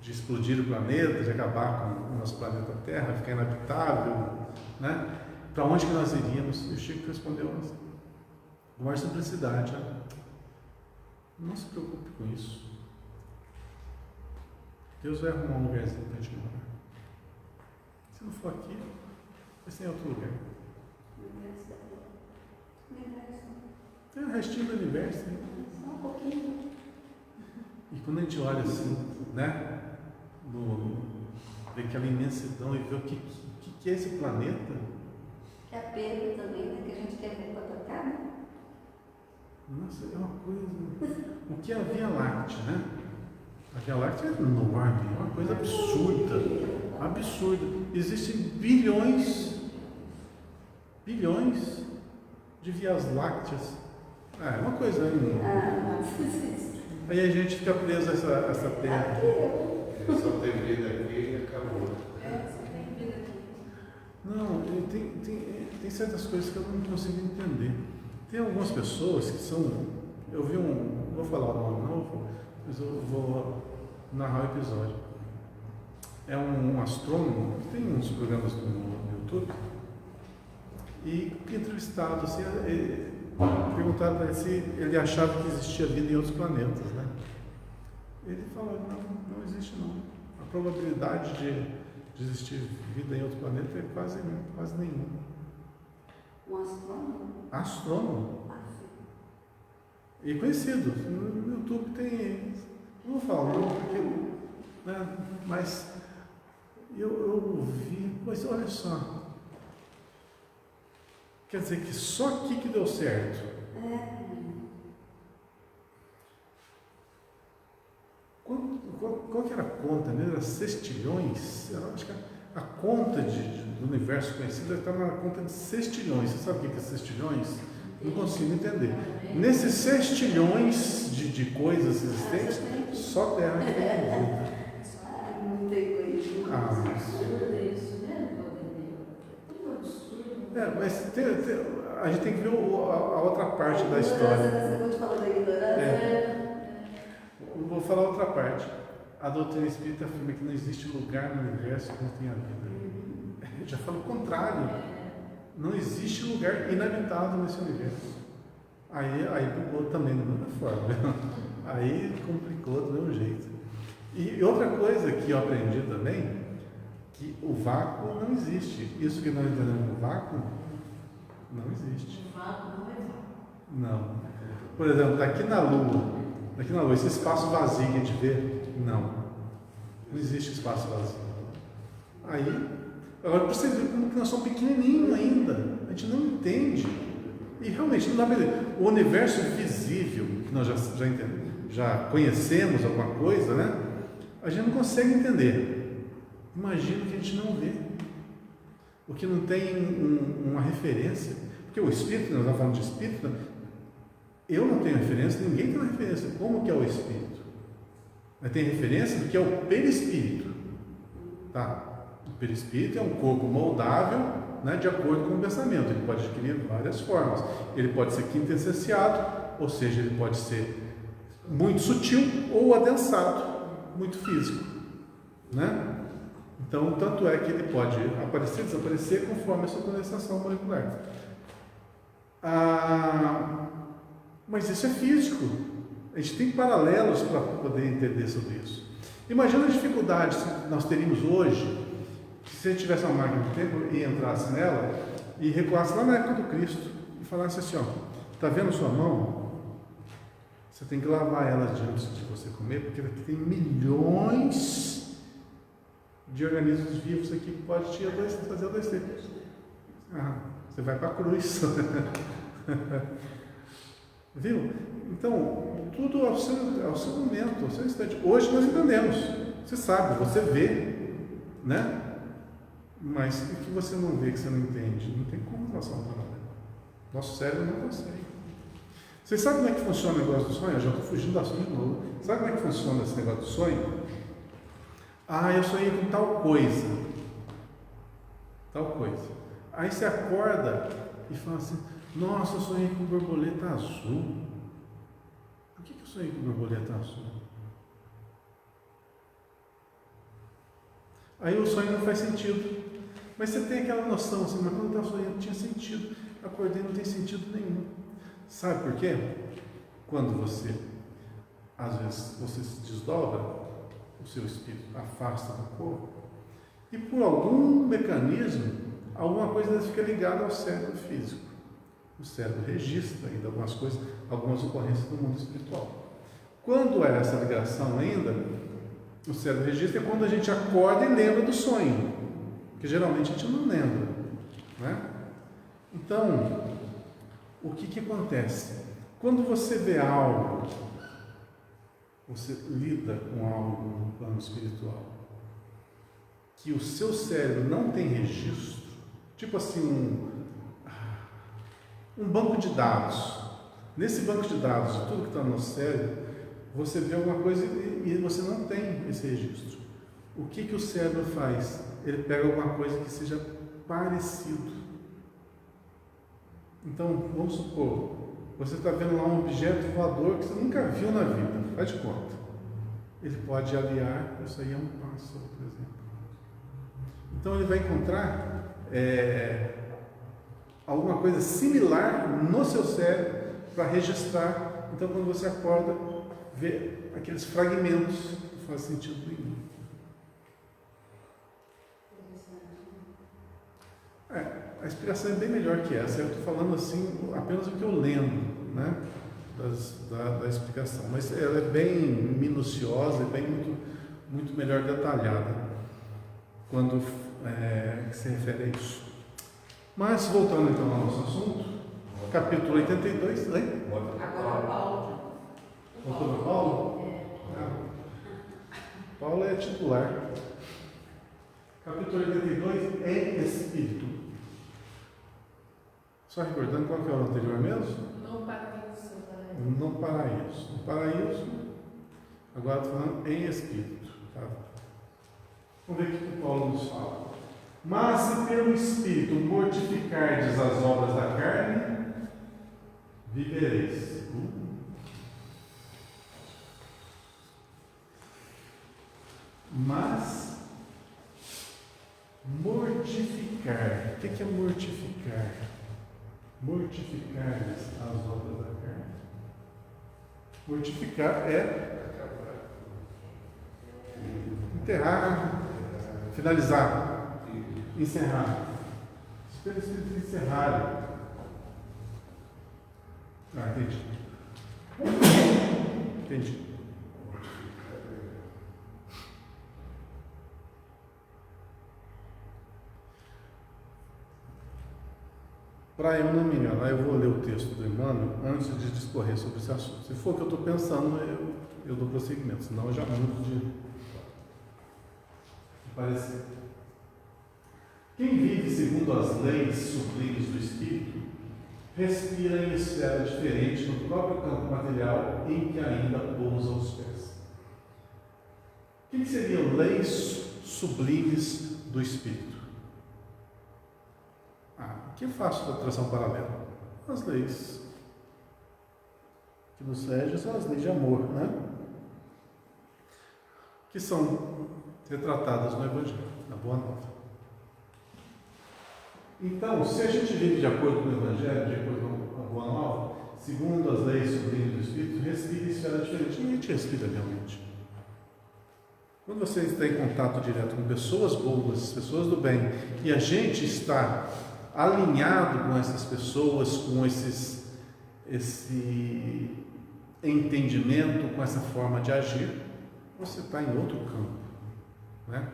de explodir o planeta, de acabar com o nosso planeta Terra, ficar inabitável, né? Para onde que nós iríamos? E o Chico respondeu com maior simplicidade, né? Não se preocupe com isso. Deus vai arrumar um lugarzinho para a gente morar. Se não for aqui, vai ser em outro lugar. Tem o restinho do universo. Né? Só um pouquinho. E quando a gente olha assim, né? Vê aquela imensidão e vê o que é esse planeta. Que apego também, né? Que a gente quer ver para tocar, né? Nossa, é uma coisa. O que é a Via Láctea, né? A Via Láctea é enorme, é uma coisa absurda. Absurda. Existem bilhões de Vias Lácteas. É uma coisa. Aí a gente fica preso a essa terra. Só tem vida aqui e acabou. Só tem vida aqui. Não, tem certas coisas que eu não consigo entender. Tem algumas pessoas que são. Eu vi não vou falar o nome não, mas eu vou narrar o episódio. É um astrônomo, que tem uns programas no YouTube, e entrevistado, assim, perguntaram para ele se ele achava que existia vida em outros planetas, né? Ele falou, não existe não. A probabilidade de existir vida em outro planeta é quase nenhuma. Um astrônomo? Astrônomo. E conhecido. No YouTube tem. Não vou falar não, porque. Né, mas eu ouvi, mas olha só. Quer dizer que só aqui que deu certo. Qual que era a conta mesmo? Era sextilhões? Eu acho que a conta do universo conhecido está na conta de sextilhões. Você sabe o que é sextilhões? Não consigo entender. Nesses sextilhões de coisas existentes, só Terra que tem vida. Não tem coisa. Absurdo isso, né? Tudo absurdo. Mas a gente tem que ver a outra parte da história. Você pode falar da ignorância? Vou falar outra parte. A doutrina espírita afirma que não existe lugar no universo que não tenha vida. Eu já falo o contrário. Não existe lugar inabitado nesse universo. Aí complicou também da mesma forma. Aí complicou do mesmo jeito. E outra coisa que eu aprendi também, que o vácuo não existe. Isso que nós entendemos no vácuo, não existe. O vácuo não é vácuo. Não. Por exemplo, daqui na Lua, esse espaço vazio que a gente vê, não existe espaço vazio. Agora, para você ver como que nós somos pequenininhos ainda, a gente não entende. E realmente, não dá para entender. O universo visível, que nós já entendemos, já conhecemos alguma coisa, né? A gente não consegue entender. Imagina que a gente não vê. O que não tem uma referência. Porque o espírito, nós estamos falando de espírito, eu não tenho referência, ninguém tem uma referência. Como que é o espírito? Mas tem referência do que é o perispírito. Tá? O perispírito é um corpo moldável, né, de acordo com o pensamento. Ele pode adquirir várias formas. Ele pode ser quintessenciado, ou seja, ele pode ser muito sutil ou adensado, muito físico. Né? Então, tanto é que ele pode aparecer e desaparecer conforme a sua condensação molecular. Mas isso é físico. A gente tem paralelos para poder entender sobre isso. Imagina a dificuldade que nós teríamos hoje se a gente tivesse uma máquina do tempo e entrasse nela e recuasse lá na época do Cristo e falasse assim, ó, está vendo sua mão? Você tem que lavar elas antes de você comer, porque aqui tem milhões de organismos vivos aqui que pode te fazer adoecer. Você vai para a cruz. Viu? Então, tudo ao seu momento, ao seu instante. Hoje nós entendemos. Você sabe, você vê, né? Mas o que você não vê, que você não entende, não tem como passar um paralelo. Nosso cérebro não consegue. Vocês sabem como é que funciona o negócio do sonho? Eu já estou fugindo do assunto de novo. Sabe como é que funciona esse negócio do sonho? Eu sonhei com tal coisa. Tal coisa. Aí você acorda e fala assim, nossa, eu sonhei com borboleta azul. Por que eu sonhei com borboleta azul? Aí o sonho não faz sentido. Mas você tem aquela noção assim, mas quando eu estava sonhando tinha sentido. Acordei, não tem sentido nenhum. Sabe por quê? Quando você, às vezes, você se desdobra, o seu espírito afasta do corpo, e por algum mecanismo, alguma coisa fica ligada ao cérebro físico. O cérebro registra ainda algumas coisas, algumas ocorrências do mundo espiritual. Quando é essa ligação ainda, o cérebro registra é quando a gente acorda e lembra do sonho, porque geralmente a gente não lembra, né? Então, o que acontece? Quando você vê algo, você lida com algo no plano espiritual, que o seu cérebro não tem registro, tipo assim, um banco de dados. Nesse banco de dados, de tudo que está no cérebro, você vê alguma coisa e você não tem esse registro. O que o cérebro faz? Ele pega alguma coisa que seja parecido. Então, vamos supor, você está vendo lá um objeto voador que você nunca viu na vida, faz de conta. Ele pode aliar, isso aí é um pássaro, por exemplo. Então ele vai encontrar alguma coisa similar no seu cérebro para registrar. Então quando você acorda, vê aqueles fragmentos, não faz sentido nenhum. A explicação é bem melhor que essa. Eu estou falando assim, apenas o que eu lembro, né, da explicação. Mas ela é bem minuciosa e bem muito melhor detalhada quando se refere a isso. Mas, voltando então ao nosso assunto, capítulo 82, lê? Agora Paulo. Voltou para Paulo? Paulo é titular. Capítulo 82 é Espírito. Só recordando qual que é o anterior mesmo? No paraíso. No paraíso. No paraíso, agora estou falando em Espírito. Tá? Vamos ver o que o Paulo nos fala. Mas se pelo Espírito mortificardes as obras da carne, vivereis. Mas mortificar. O que é mortificar? Mortificar as obras da carne. Mortificar é enterrar, finalizar, encerrar. Espera Espírito encerrar. Entendi. Para eu não me enganar, eu vou ler o texto do Emmanuel antes de discorrer sobre esse assunto. Se for o que eu estou pensando, eu dou prosseguimento, senão eu já mudo de parecer. Quem vive segundo as leis sublimes do Espírito, respira em esfera diferente no próprio campo material em que ainda pousa os pés. O que seriam leis sublimes do Espírito? Que eu faço da tração paralela? As leis que nos regem são as leis de amor, né? Que são retratadas no Evangelho, na Boa Nova. Então, se a gente vive de acordo com o Evangelho, de acordo com a Boa Nova, segundo as leis sublimes do Espírito, respira em esfera diferente. Ninguém te respira realmente. Quando você está em contato direto com pessoas boas, pessoas do bem, e a gente está alinhado com essas pessoas, com esse entendimento, com essa forma de agir, você está em outro campo, né?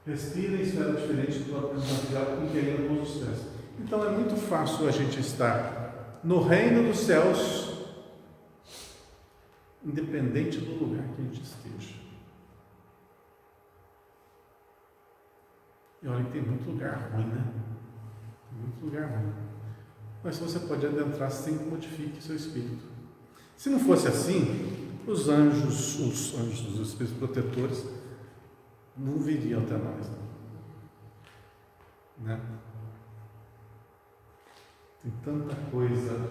Respira em esfera diferente do campo material em que ainda todos os céus. Então é muito fácil a gente estar no reino dos céus, independente do lugar que a gente esteja. E olha que tem muito lugar ruim, né? Tem muito lugar ruim. Mas você pode adentrar sem que modifique seu espírito. Se não fosse assim, os anjos, os espíritos protetores, não viriam até nós, né? Tem tanta coisa,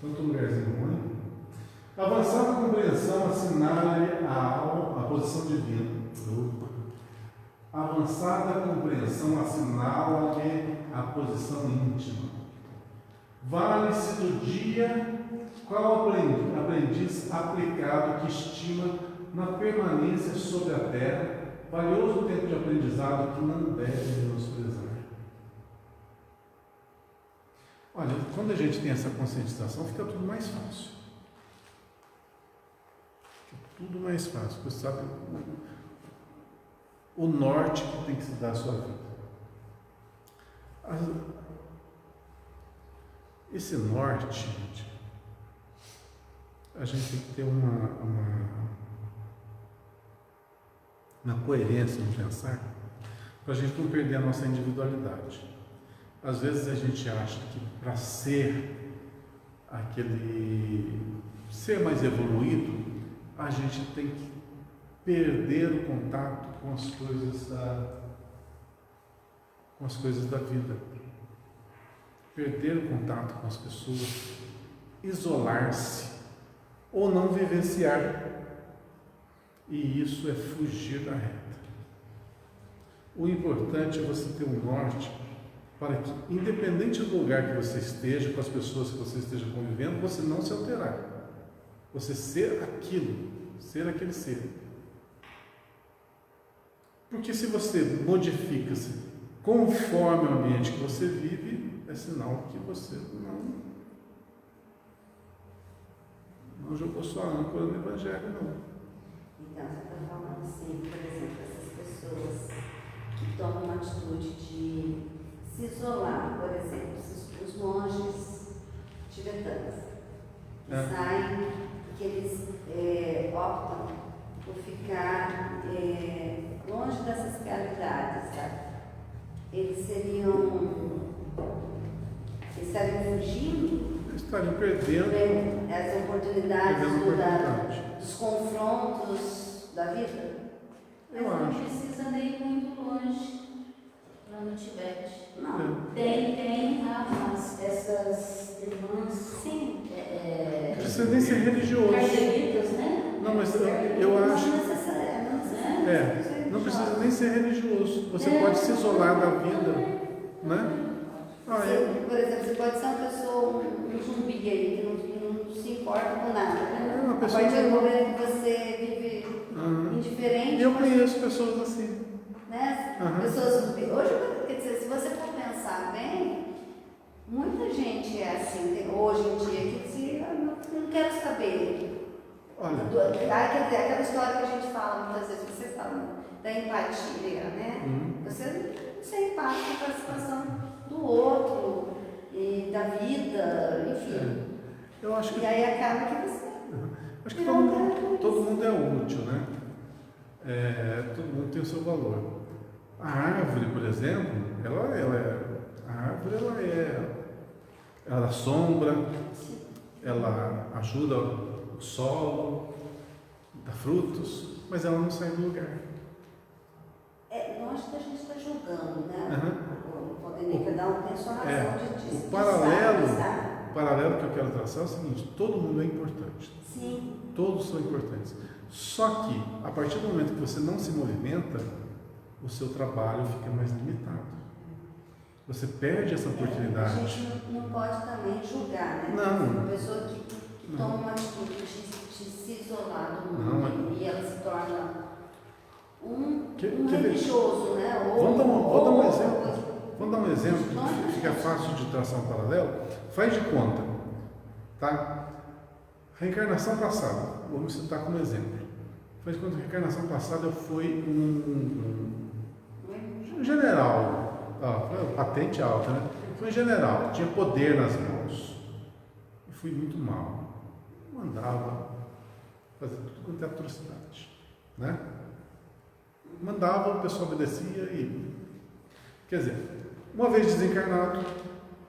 tanto lugarzinho ruim. Avançada compreensão assinala a alma, a posição divina. Avançada compreensão assinala-lhe a posição íntima. Vale-se do dia qual aprendiz aplicado que estima na permanência sobre a terra valioso tempo de aprendizado que não deve menosprezar. Olha, quando a gente tem essa conscientização, fica tudo mais fácil. Fica tudo mais fácil. Você sabe o norte que tem que se dar à sua vida. Esse norte, gente, a gente tem que ter uma coerência no pensar, para a gente não perder a nossa individualidade. Às vezes a gente acha que para ser mais evoluído, a gente tem que perder o contato com as coisas da vida, perder o contato com as pessoas, isolar-se ou não vivenciar. E isso é fugir da reta. O importante é você ter um norte para que, independente do lugar que você esteja, com as pessoas que você esteja convivendo, você não se alterar. Você ser aquilo, ser aquele ser. Porque se você modifica-se conforme o ambiente que você vive, é sinal que você não jogou sua âncora no Evangelho, não. Então, você está falando assim, por exemplo, essas pessoas que tomam uma atitude de se isolar, por exemplo, os monges tibetanos, que saem, que eles optam por ficar longe dessas realidades, sabe? Eles estariam fugindo, estariam perdendo as oportunidades dos confrontos da vida. Eu Mas não acho. precisa nem ir muito longe, lá no Tibete. Não. É. Tem essas irmãs, sim. Não precisa nem ser religioso. Carmelitas, né? Não, mas eu acho. Não necessariamente. Não precisa nem ser religioso. Você pode se isolar da vida, né? Por exemplo, você pode ser uma pessoa, um zumbi aí, que não se importa com nada, né? A partir do momento que você vive indiferente. Eu conheço pessoas assim. Né? Pessoas zumbi. Hoje, quer dizer, se você for pensar bem, muita gente é assim, hoje em dia, que diz, não quero saber. Olha. Quer dizer, aquela história que a gente fala muitas vezes, você fala da empatia, né? Você não ser empático com a situação do outro e da vida, enfim. Eu acho que, e aí acaba que você. Acho que todo mundo é útil, né? Todo mundo tem o seu valor. A árvore, por exemplo, ela dá sombra, ela ajuda o solo, dá frutos, mas ela não sai do lugar. Lógico que a gente está julgando, né? Cada um tem sua razão de o paralelo que eu quero traçar é o seguinte: todo mundo é importante. Sim. Todos são importantes. Só que, a partir do momento que você não se movimenta, o seu trabalho fica mais limitado. Você perde essa oportunidade. A gente não pode também julgar, né? Não. Uma pessoa que toma uma atitude de se isolar do mundo e ela se torna um religioso, né? Vamos dar um exemplo. Vamos dar um exemplo que fica fácil de traçar um paralelo. Faz de conta. Tá? Reencarnação passada, vou me citar como exemplo. Foi quando a reencarnação passada eu fui um general, patente alta, né? Fui um general, tinha poder nas mãos. E fui muito mal. Mandava fazer tudo quanto é atrocidade, né? Mandava, o pessoal obedecia e... Quer dizer, uma vez desencarnado,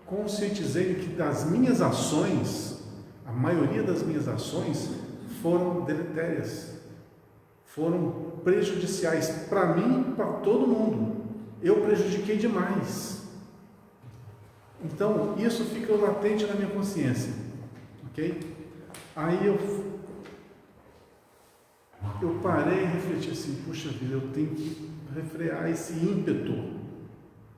conscientizei que das minhas ações, a maioria das minhas ações foram deletérias, foram prejudiciais para mim e para todo mundo. Eu prejudiquei demais. Então, isso fica latente na minha consciência, ok? Aí eu parei e refleti assim, puxa vida, eu tenho que refrear esse ímpeto.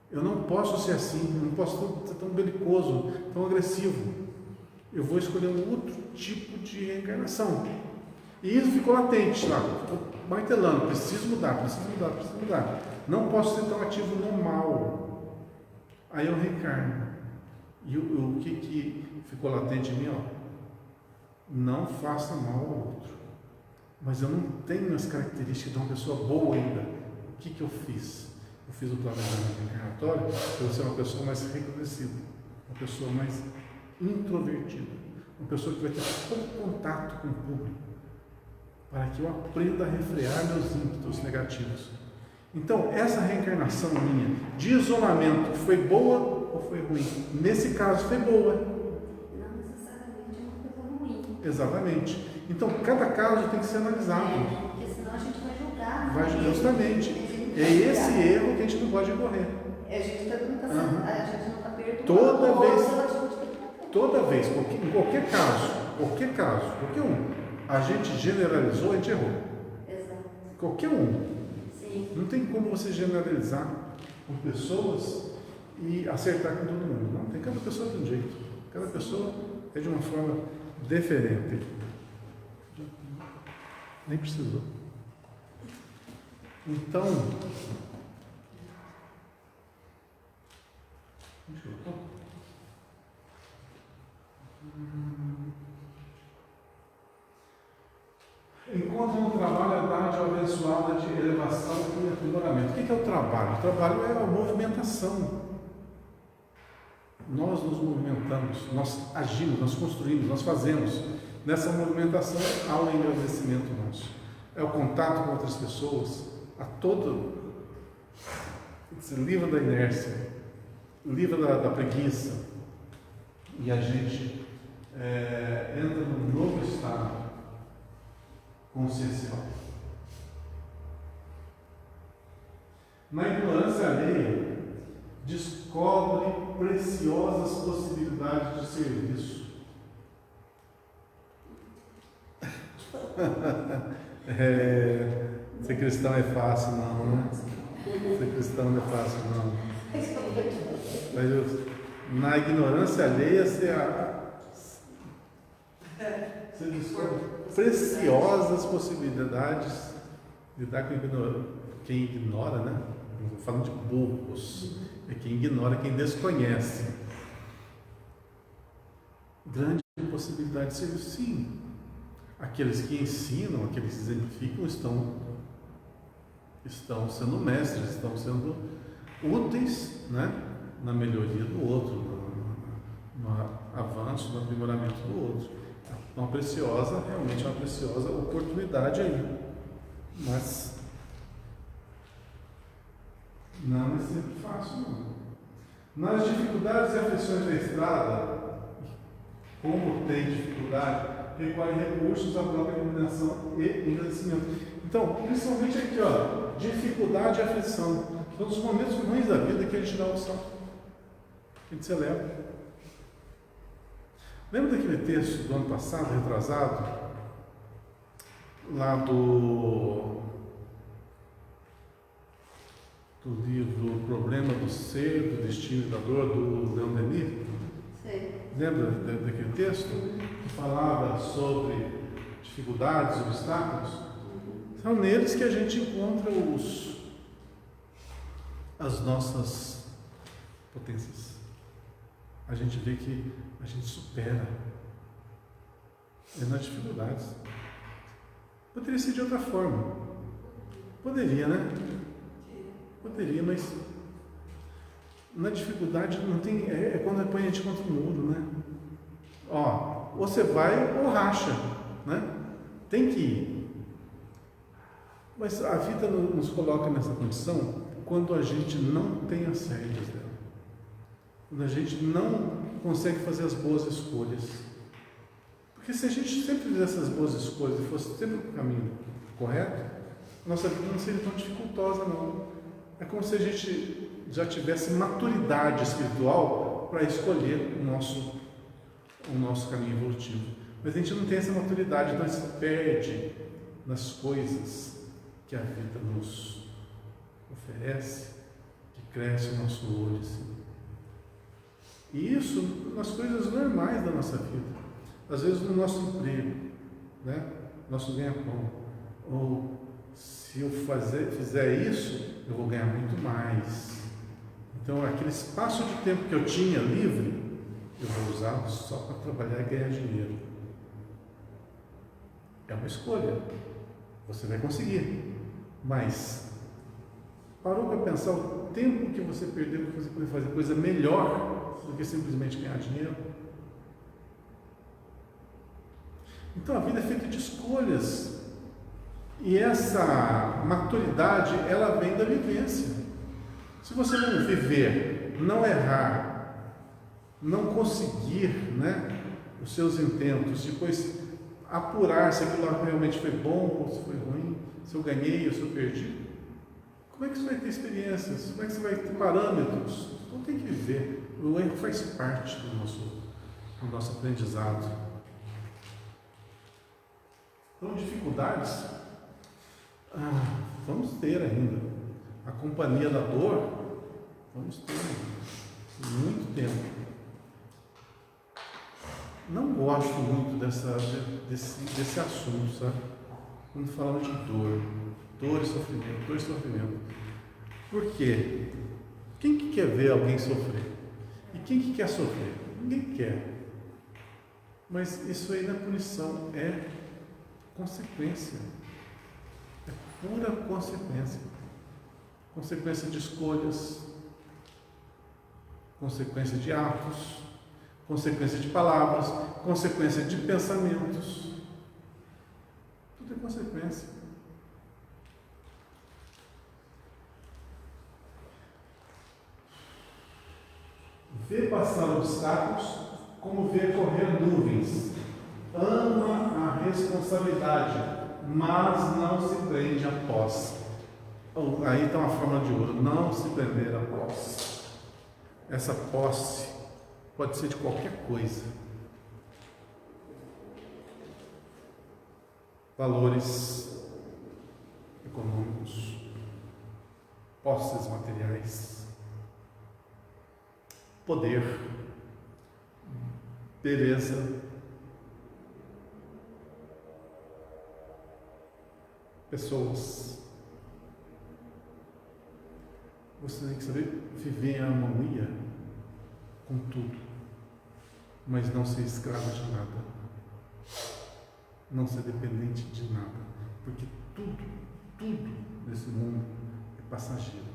Eu não posso ser assim, eu não posso ser tão belicoso, tão agressivo. Eu vou escolher um outro tipo de reencarnação. E isso ficou latente lá, ficou martelando, preciso mudar. Não posso ser tão ativo no mal. Aí eu reencarno. E o que ficou latente em mim? Não faça mal ao outro. Mas eu não tenho as características de uma pessoa boa ainda. O que eu fiz? Eu fiz o planejamento reencarnatório para eu ser uma pessoa mais reconhecida, uma pessoa mais introvertida, uma pessoa que vai ter pouco contato com o público, para que eu aprenda a refrear meus ímpetos negativos. Então, essa reencarnação minha de isolamento foi boa ou foi ruim? Nesse caso, foi boa. Não necessariamente é uma coisa ruim. Exatamente. Então, cada caso tem que ser analisado. Porque senão a gente vai julgar. Justamente. É esse erro que a gente não pode correr. A gente não está perdoando. Toda vez, em qualquer caso, qualquer um, a gente generalizou, a gente errou. Exato. Qualquer um. Sim. Não tem como você generalizar com pessoas e acertar com todo mundo. Não, tem cada pessoa de um jeito. Cada pessoa é de uma forma diferente. Nem precisou. Então, encontra no trabalho a dádiva abençoada de elevação e aprimoramento. O que é o trabalho? O trabalho é a movimentação. Nós nos movimentamos, nós agimos, nós construímos, nós fazemos. Nessa movimentação há um engrandecimento nosso. É o contato com outras pessoas, se livra da inércia, livra da preguiça, e a gente entra num novo estado consciencial. Na ignorância alheia, descobre preciosas possibilidades de serviço. Ser cristão é fácil, não, né? Ser cristão não é fácil, não. Mas na ignorância alheia, você descobre preciosas possibilidades de lidar com quem ignora, né? Não estou falando de burros, é quem ignora, quem desconhece. Grande possibilidade de serviço, sim. Aqueles que ensinam, aqueles que exemplificam, estão sendo mestres, estão sendo úteis, né, na melhoria do outro, no avanço, no aprimoramento do outro. Realmente uma preciosa oportunidade aí. Mas não é sempre fácil, não. Nas dificuldades e aflições da estrada, como tem dificuldade, recorre recursos à própria iluminação e engrandecimento. Então, principalmente aqui, dificuldade e aflição. São os momentos ruins da vida que a gente dá o salto, que a gente celebra. Lembra daquele texto do ano passado, retrasado, lá do livro O Problema do Ser, do Destino e da Dor, do Leon Denis? Sim. Lembra daquele texto que falava sobre dificuldades, obstáculos? São neles que a gente encontra as nossas potências. A gente vê que a gente supera É nas dificuldades. Poderia ser de outra forma. Poderia, né? Poderia, mas na dificuldade não tem. É quando põe a gente contra o muro, né? Ó, ou você vai ou racha, né? Tem que ir. Mas a vida nos coloca nessa condição quando a gente não tem as rédeas dela. Quando a gente não consegue fazer as boas escolhas. Porque se a gente sempre fizesse as boas escolhas e fosse sempre para o caminho correto, nossa vida não seria tão dificultosa, não. É como se a gente já tivesse maturidade espiritual para escolher o nosso caminho evolutivo. Mas a gente não tem essa maturidade, então se perde nas coisas que a vida nos oferece, que cresce o nosso olho, assim. E isso nas coisas normais da nossa vida. Às vezes no nosso emprego, né? Nosso ganha-pão. Ou se eu fizer isso, eu vou ganhar muito mais. Então aquele espaço de tempo que eu tinha livre, eu vou usar só para trabalhar e ganhar dinheiro. É uma escolha. Você vai conseguir. Mas parou para pensar o tempo que você perdeu para você poder fazer coisa melhor do que simplesmente ganhar dinheiro? Então a vida é feita de escolhas. E essa maturidade, ela vem da vivência. Se você não viver, não errar, não conseguir, né, os seus intentos, depois apurar se aquilo lá realmente foi bom ou se foi ruim, se eu ganhei ou se eu perdi, como é que você vai ter experiências? Como é que você vai ter parâmetros? Então tem que viver. O erro faz parte do nosso aprendizado. Então, dificuldades, vamos ter ainda. A companhia da dor, vamos ter muito tempo. Não gosto muito desse assunto, sabe? Quando falamos de dor e sofrimento. Por quê? Quem que quer ver alguém sofrer? E quem que quer sofrer? Ninguém quer. Mas isso aí não é punição, é consequência. É pura consequência. Consequência de escolhas, consequência de atos, consequência de palavras, consequência de pensamentos. Tudo é consequência. Vê passar obstáculos como vê correr nuvens. Ama a responsabilidade, mas não se prende à posse. Aí está uma fórmula de ouro: não se prender à posse. Essa posse pode ser de qualquer coisa. Valores econômicos, posses materiais, poder, beleza, pessoas. Você tem que saber viver em harmonia com tudo, mas não ser escravo de nada, não ser dependente de nada, porque tudo nesse mundo é passageiro.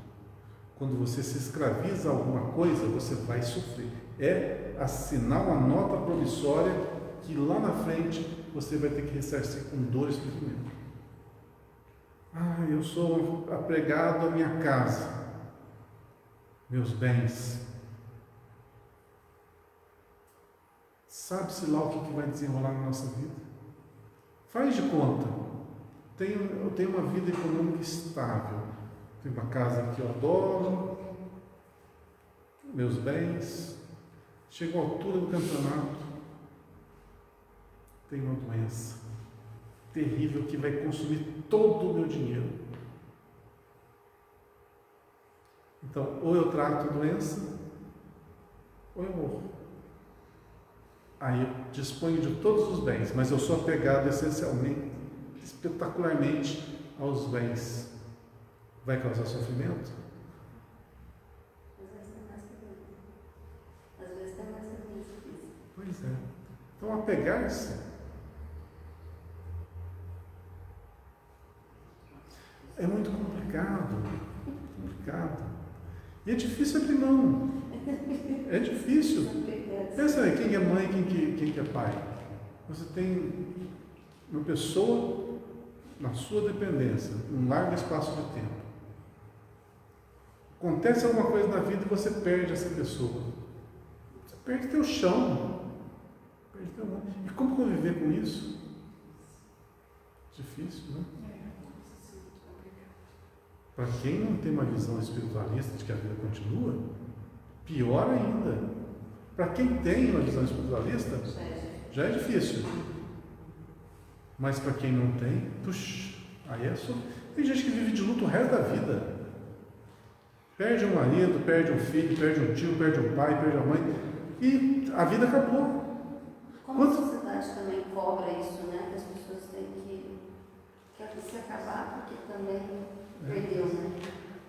Quando você se escraviza a alguma coisa, você vai sofrer. É assinar uma nota promissória que lá na frente você vai ter que ressarcir com dor e sofrimento. Eu sou apegado à minha casa, meus bens. Sabe-se lá o que vai desenrolar na nossa vida? Faz de conta. Eu tenho uma vida econômica estável. Tenho uma casa que eu adoro, meus bens. Chego à altura do campeonato, tenho uma doença terrível que vai consumir todo o meu dinheiro. Então, ou eu trato a doença, ou eu morro. Aí eu disponho de todos os bens, mas eu sou apegado essencialmente, espetacularmente aos bens. Vai causar sofrimento? Às vezes está mais que isso. Pois é. Então, apegar-se complicado. E é difícil abrir mão. É difícil. Pensa aí, quem é mãe, quem é pai? Você tem uma pessoa na sua dependência, um largo espaço de tempo. Acontece alguma coisa na vida e você perde essa pessoa. Você perde teu chão. Perde teu nome. E como conviver com isso? Difícil, né? Para quem não tem uma visão espiritualista de que a vida continua, pior ainda. Para quem tem uma visão espiritualista, já é difícil. Mas para quem não tem, puxa, aí é só. Tem gente que vive de luto o resto da vida. Perde um marido, perde um filho, perde um tio, perde um pai, perde a mãe. E a vida acabou. Como a sociedade também cobra isso, né? Que as pessoas têm que se acabar, porque também perdeu, né?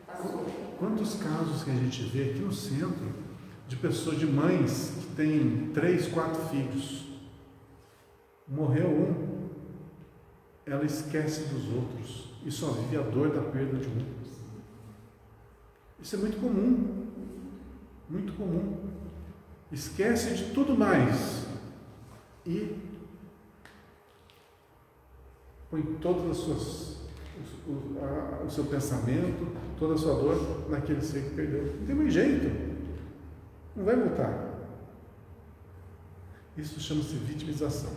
Passou. Quantos casos que a gente vê aqui no centro de pessoas, de mães que têm 3, 4 filhos. Morreu um, ela esquece dos outros e só vive a dor da perda de um. Isso é muito comum. Muito comum. Esquece de tudo mais e põe todas as suas, o seu pensamento, toda a sua dor naquele ser que perdeu. Não tem mais jeito. Não vai voltar. Isso chama-se vitimização.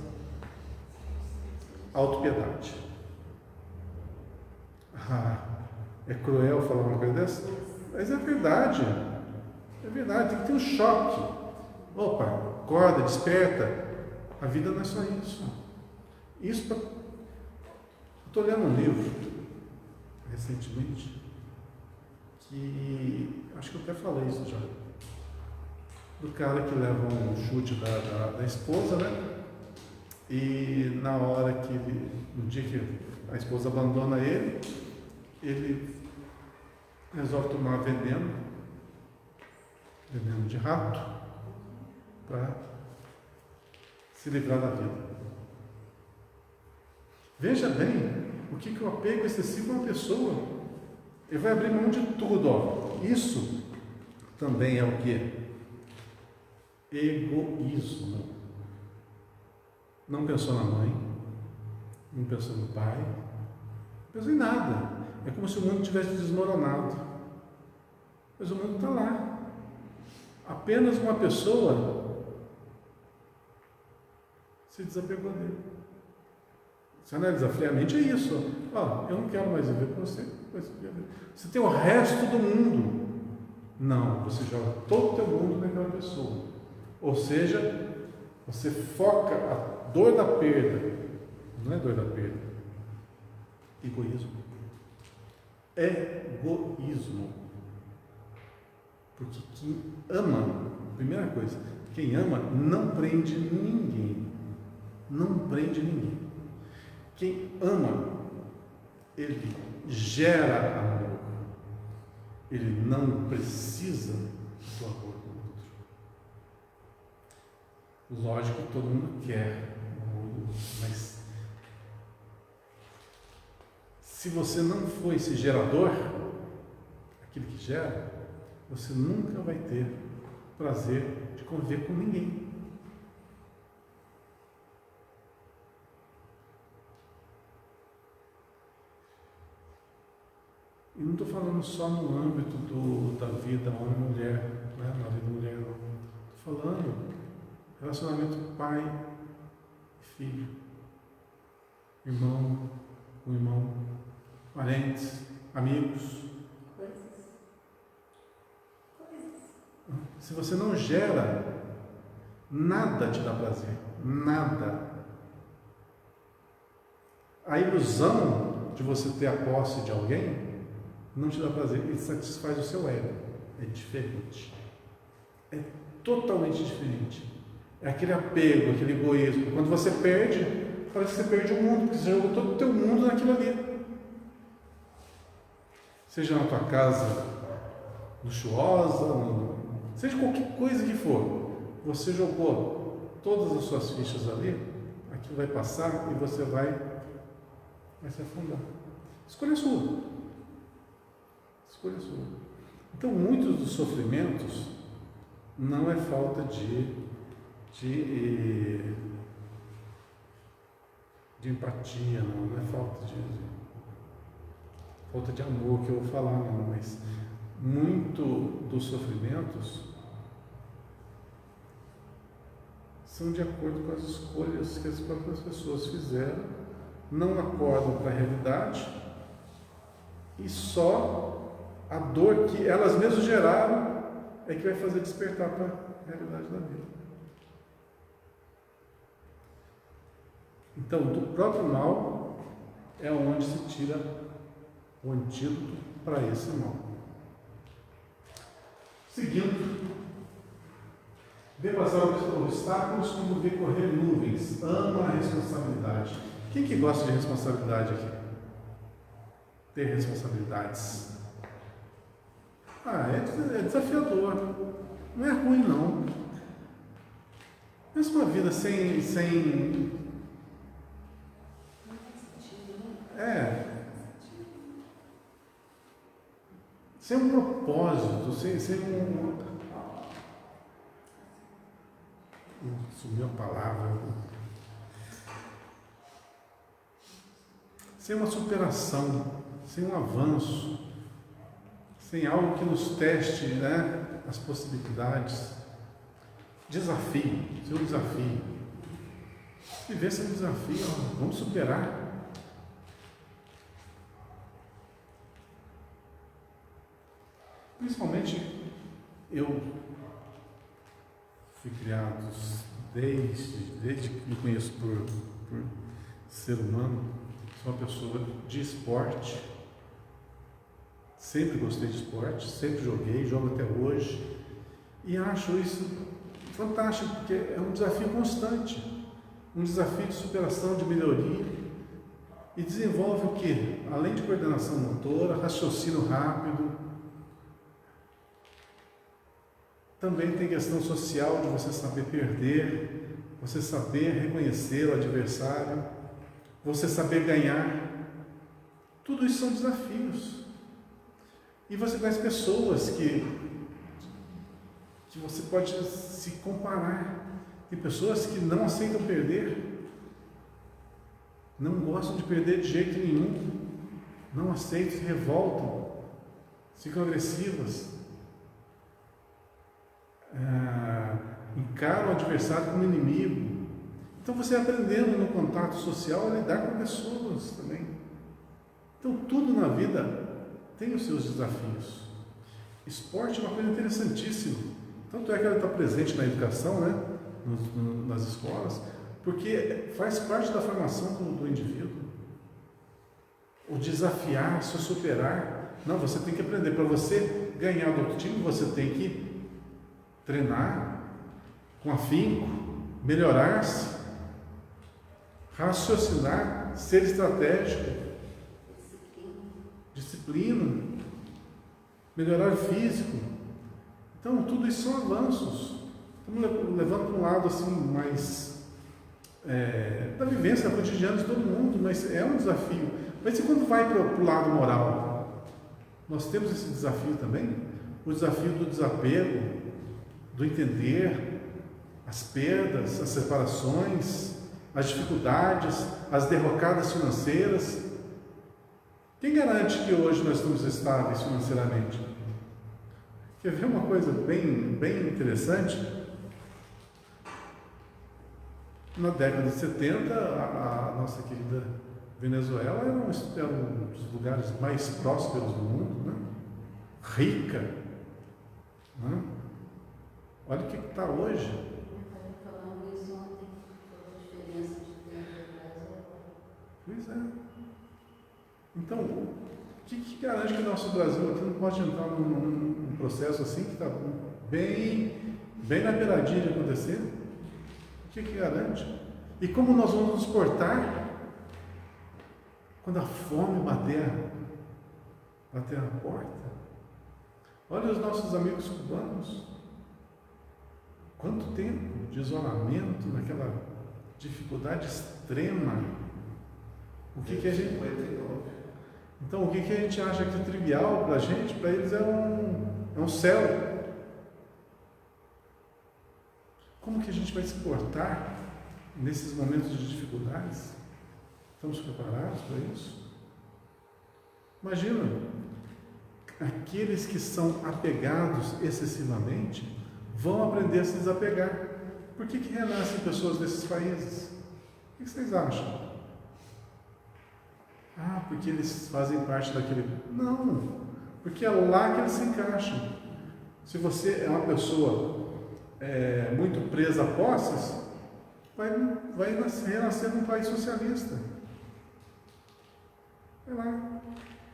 Autopiedade. É cruel falar uma coisa dessa? Mas é verdade. É verdade, tem que ter um choque. Opa, acorda, desperta. A vida não é só isso. Estou lendo um livro recentemente que acho que eu até falei isso já. Do cara que leva um chute da esposa, né? E na hora que no dia que a esposa abandona ele resolve tomar veneno de rato, para se livrar da vida. Veja bem o que o apego excessivo a uma pessoa. Ele vai abrir mão de tudo. Ó. Isso também é o quê? Egoísmo. Não pensou na mãe, não pensou no pai, não pensou em nada. É como se o mundo tivesse desmoronado. Mas o mundo está lá. Apenas uma pessoa se desapegou dele. Se analisar friamente, é isso. Eu não quero mais viver com você. Você tem o resto do mundo. Não, você joga todo o teu mundo naquela pessoa. Ou seja, você foca a dor da perda. Não é dor da perda. Egoísmo. Egoísmo. Porque quem ama, primeira coisa, quem ama não prende ninguém. Não prende ninguém. Quem ama, ele gera amor. Ele não precisa do amor do outro. Lógico que todo mundo quer amor, mas se você não for esse gerador, aquele que gera, você nunca vai ter prazer de conviver com ninguém. E não estou falando só no âmbito da vida homem-mulher, né? Na vida mulher, não. Estou falando relacionamento pai e filho, irmão com irmão, parentes, amigos. Se você não gera, nada te dá prazer. Nada. A ilusão de você ter a posse de alguém não te dá prazer, ele satisfaz o seu ego. É diferente. É totalmente diferente. É aquele apego, aquele egoísmo. Quando você perde, parece que você perde o mundo, porque você jogou todo o teu mundo naquilo ali. Seja na tua casa luxuosa, seja qualquer coisa que for, você jogou todas as suas fichas ali, aquilo vai passar e você vai se afundar. Escolha sua. Escolha sua. Então, muitos dos sofrimentos não é falta de empatia, não é falta de amor que eu vou falar, não, mas muito dos sofrimentos são de acordo com as escolhas que as próprias pessoas fizeram, não acordam para a realidade e só a dor que elas mesmas geraram é que vai fazer despertar para a realidade da vida. Então, do próprio mal é onde se tira o antídoto para esse mal. Seguindo, vê passar obstáculos como vê correr nuvens, ama a responsabilidade. Quem que gosta de responsabilidade aqui? Ter responsabilidades. É desafiador. Não é ruim, não. Pensa uma vida sem um propósito, sem um... Sumiu a palavra. Sem uma superação, sem um avanço, sem algo que nos teste, né, as possibilidades. Desafio, seu desafio. Viver sem desafio, vamos superar. Principalmente, eu fui criado desde que me conheço por ser humano, sou uma pessoa de esporte, sempre gostei de esporte, sempre joguei, jogo até hoje, e acho isso fantástico, porque é um desafio constante, um desafio de superação, de melhoria, e desenvolve o quê? Além de coordenação motora, raciocínio rápido, também tem questão social de você saber perder, você saber reconhecer o adversário, você saber ganhar. Tudo isso são desafios. E você conhece pessoas que você pode se comparar. Tem pessoas que não aceitam perder, não gostam de perder de jeito nenhum, não aceitam, se revoltam, ficam agressivas. Encara o adversário como inimigo. Então você aprendendo no contato social a lidar com pessoas também. Então tudo na vida tem os seus desafios. Esporte é uma coisa interessantíssima. Tanto é que ela está presente na educação, né? Nas escolas, porque faz parte da formação do indivíduo. O desafiar, se superar. Não, você tem que aprender. Para você ganhar do outro time, você tem que treinar com afinco, melhorar-se, raciocinar, ser estratégico, disciplina, melhorar o físico. Então, tudo isso são avanços. Estamos levando para um lado assim mais da vivência cotidiana de todo mundo, mas é um desafio. Mas e quando vai para o lado moral? Nós temos esse desafio também, o desafio do desapego, do entender as perdas, as separações, as dificuldades, as derrocadas financeiras. Quem garante que hoje nós estamos estáveis financeiramente? Quer ver uma coisa bem interessante? Na década de 70, a nossa querida Venezuela era um dos lugares mais prósperos do mundo, né? Rica, né? Olha o que está hoje. Falando isso ontem, sobre a diferença de tempo atrás e agora. Pois é. Então, o que garante que o nosso Brasil aqui não pode entrar num processo assim que está bem na beiradinha de acontecer? O que garante? E como nós vamos nos portar quando a fome bater na porta? Olha os nossos amigos cubanos. Quanto tempo de isolamento, naquela dificuldade extrema. O que a gente... Então, o que a gente acha que é trivial para a gente, para eles é um céu. Como que a gente vai se portar nesses momentos de dificuldades? Estamos preparados para isso? Imagina, aqueles que são apegados excessivamente vão aprender a se desapegar. Por que renascem pessoas desses países? O que vocês acham? Ah, porque eles fazem parte daquele... Não, porque é lá que eles se encaixam. Se você é uma pessoa muito presa a posses, vai renascer num país socialista. É lá.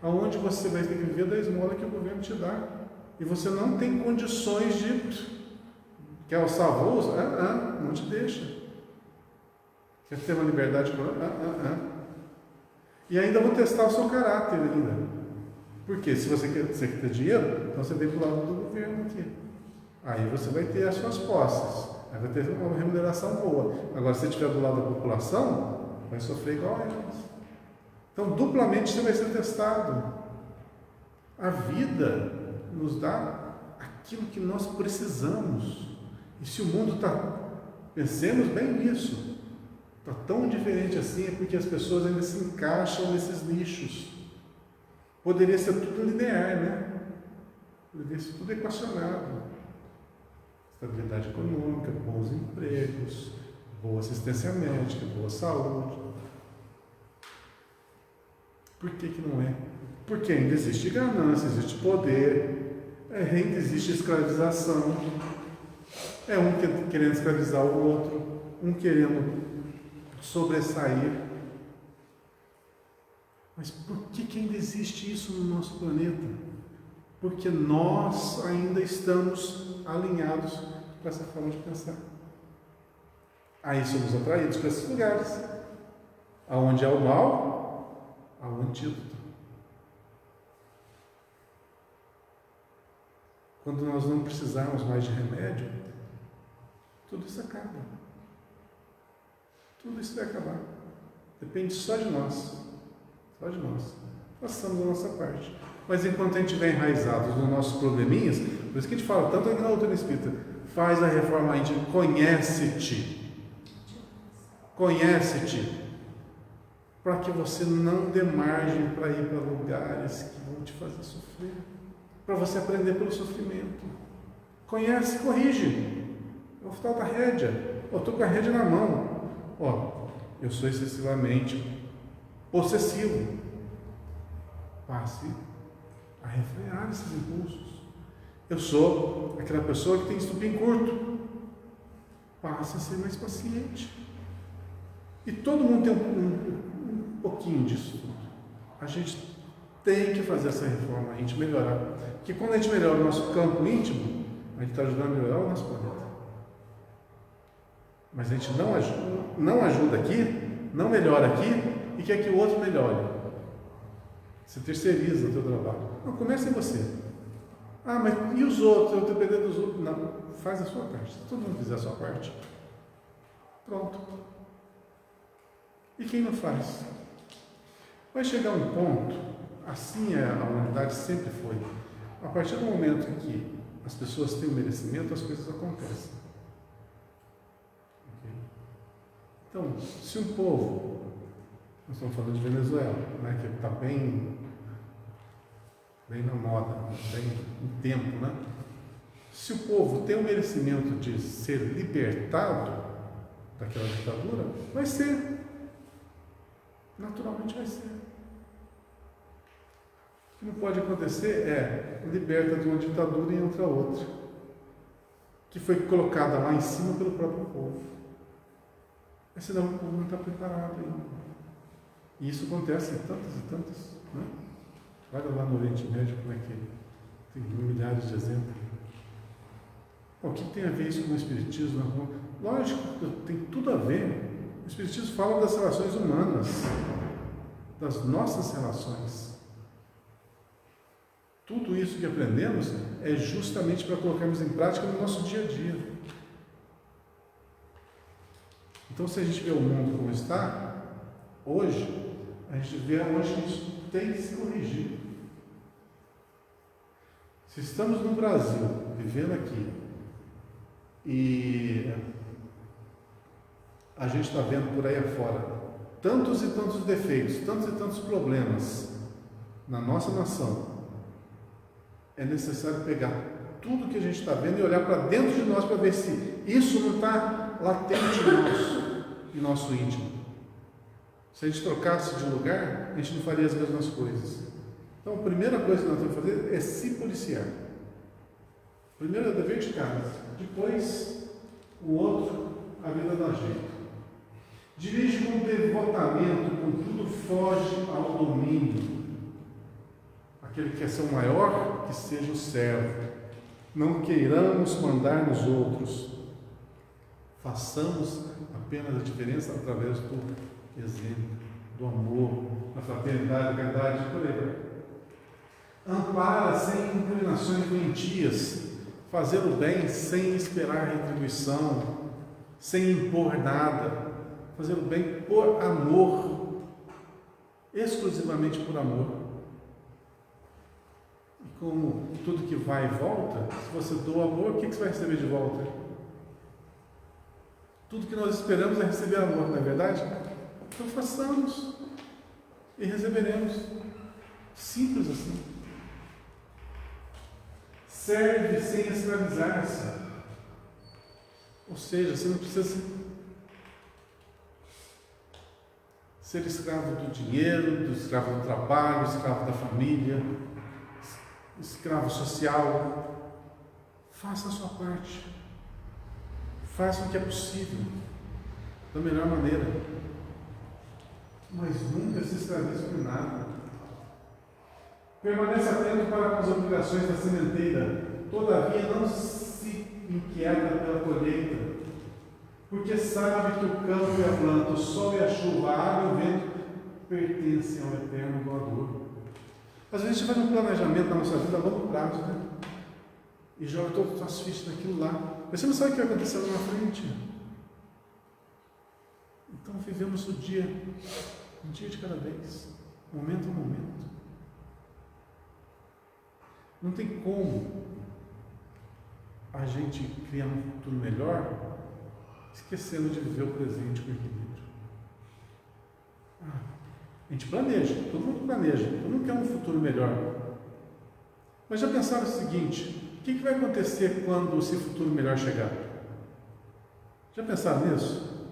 Aonde você vai ter que viver da esmola que o governo te dá. E você não tem condições de... Quer alçar voos? Não te deixa. Quer ter uma liberdade? E ainda vou testar o seu caráter ainda. Porque se você quer ter dinheiro, então você vem para o lado do governo aqui. Aí você vai ter as suas posses. Aí vai ter uma remuneração boa. Agora, se você estiver do lado da população, vai sofrer igual a eles. Então, duplamente você vai ser testado. A vida nos dá aquilo que nós precisamos. E se o mundo está... Pensemos bem nisso. Está tão diferente assim, é porque as pessoas ainda se encaixam nesses nichos. Poderia ser tudo linear, né? Poderia ser tudo equacionado. Estabilidade econômica, bons empregos, boa assistência médica, boa saúde. Por que não é? Porque ainda existe ganância, existe poder, ainda existe escravização. É um querendo escravizar o outro, um querendo sobressair. Mas por que ainda existe isso no nosso planeta? Porque nós ainda estamos alinhados com essa forma de pensar. Aí somos atraídos para esses lugares. Aonde há o mal, há o antídoto. Quando nós não precisarmos mais de remédio, tudo isso acaba. Tudo isso vai acabar. Depende só de nós. Só de nós. Façamos a nossa parte. Mas enquanto a gente estiver enraizado nos nossos probleminhas, por isso que a gente fala tanto aqui na doutrina espírita, faz a reforma íntima, conhece-te. Conhece-te. Para que você não dê margem para ir para lugares que vão te fazer sofrer. Para você aprender pelo sofrimento. Conhece, corrige. Eu vou falar da rédea. Eu estou com a rédea na mão. Eu sou excessivamente possessivo. Passe a refrear esses impulsos. Eu sou aquela pessoa que tem estupim curto. Passe a ser mais paciente. E todo mundo tem um pouquinho disso. A gente tem que fazer essa reforma, a gente melhorar. Porque quando a gente melhora o nosso campo íntimo, a gente está ajudando a melhorar o nosso planeta. Mas a gente não ajuda aqui, não melhora aqui e quer que o outro melhore. Você terceiriza o teu trabalho. Não, comece em você. Mas e os outros? Eu estou dependendo dos outros. Não, faz a sua parte. Se todo mundo fizer a sua parte, pronto. E quem não faz? Vai chegar um ponto, assim a humanidade sempre foi. A partir do momento em que as pessoas têm o merecimento, as coisas acontecem. Okay? Então, se um povo, nós estamos falando de Venezuela, né, que está bem na moda, bem em tempo, né? Se o povo tem o merecimento de ser libertado daquela ditadura, vai ser. Naturalmente vai ser. O que não pode acontecer é liberta de uma ditadura e entra outra, que foi colocada lá em cima pelo próprio povo. Mas senão o povo não está preparado ainda. E isso acontece em tantas e tantas, né? Olha lá no Oriente Médio como é que tem milhares de exemplos. O que tem a ver isso com o Espiritismo? Lógico, tem tudo a ver. O Espiritismo fala das relações humanas, das nossas relações. Tudo isso que aprendemos é justamente para colocarmos em prática no nosso dia a dia. Então, se a gente vê o mundo como está, hoje, a gente vê onde a gente tem que se corrigir. Se estamos no Brasil, vivendo aqui, e a gente está vendo por aí afora tantos e tantos defeitos, tantos e tantos problemas na nossa nação, é necessário pegar tudo que a gente está vendo e olhar para dentro de nós para ver se isso não está latente em nosso íntimo. Se a gente trocasse de lugar, a gente não faria as mesmas coisas. Então, a primeira coisa que nós temos que fazer é se policiar. Primeiro é o dever de casa, depois o outro, a vida dá jeito. Dirige com devotamento, contudo foge ao domínio. Aquele que quer ser o maior, que seja o servo. Não queiramos mandar nos outros. Façamos apenas a diferença através do exemplo, do amor, da fraternidade, da caridade, por aí. Ampara sem inclinações doentias. Fazer o bem sem esperar retribuição, sem impor nada. Fazer o bem por amor, exclusivamente por amor. E como tudo que vai e volta, se você doa amor, o que você vai receber de volta? Tudo que nós esperamos é receber amor, não é verdade? Então façamos e receberemos. Simples assim. Serve sem escravizar-se. Ou seja, você não precisa ser escravo do dinheiro, do escravo do trabalho, escravo da família, escravo social. Faça a sua parte. Faça o que é possível, da melhor maneira. Mas nunca se escravize por nada. Permanece atento para com as obrigações da sementeira. Todavia não se inquieta pela colheita, porque sabe que o campo e a planta, o sol e a chuva, a água e o vento pertencem ao eterno doador. Às vezes a gente faz um planejamento na nossa vida a longo prazo, né? E joga todas as suas fichas naquilo lá. Mas você não sabe o que vai acontecer lá na frente. Então vivemos o dia, um dia de cada vez, momento a momento. Não tem como a gente criar um futuro melhor esquecendo de viver o presente com equilíbrio. A gente planeja, todo mundo planeja, todo mundo quer um futuro melhor. Mas já pensaram o seguinte: o que vai acontecer quando esse futuro melhor chegar? Já pensaram nisso?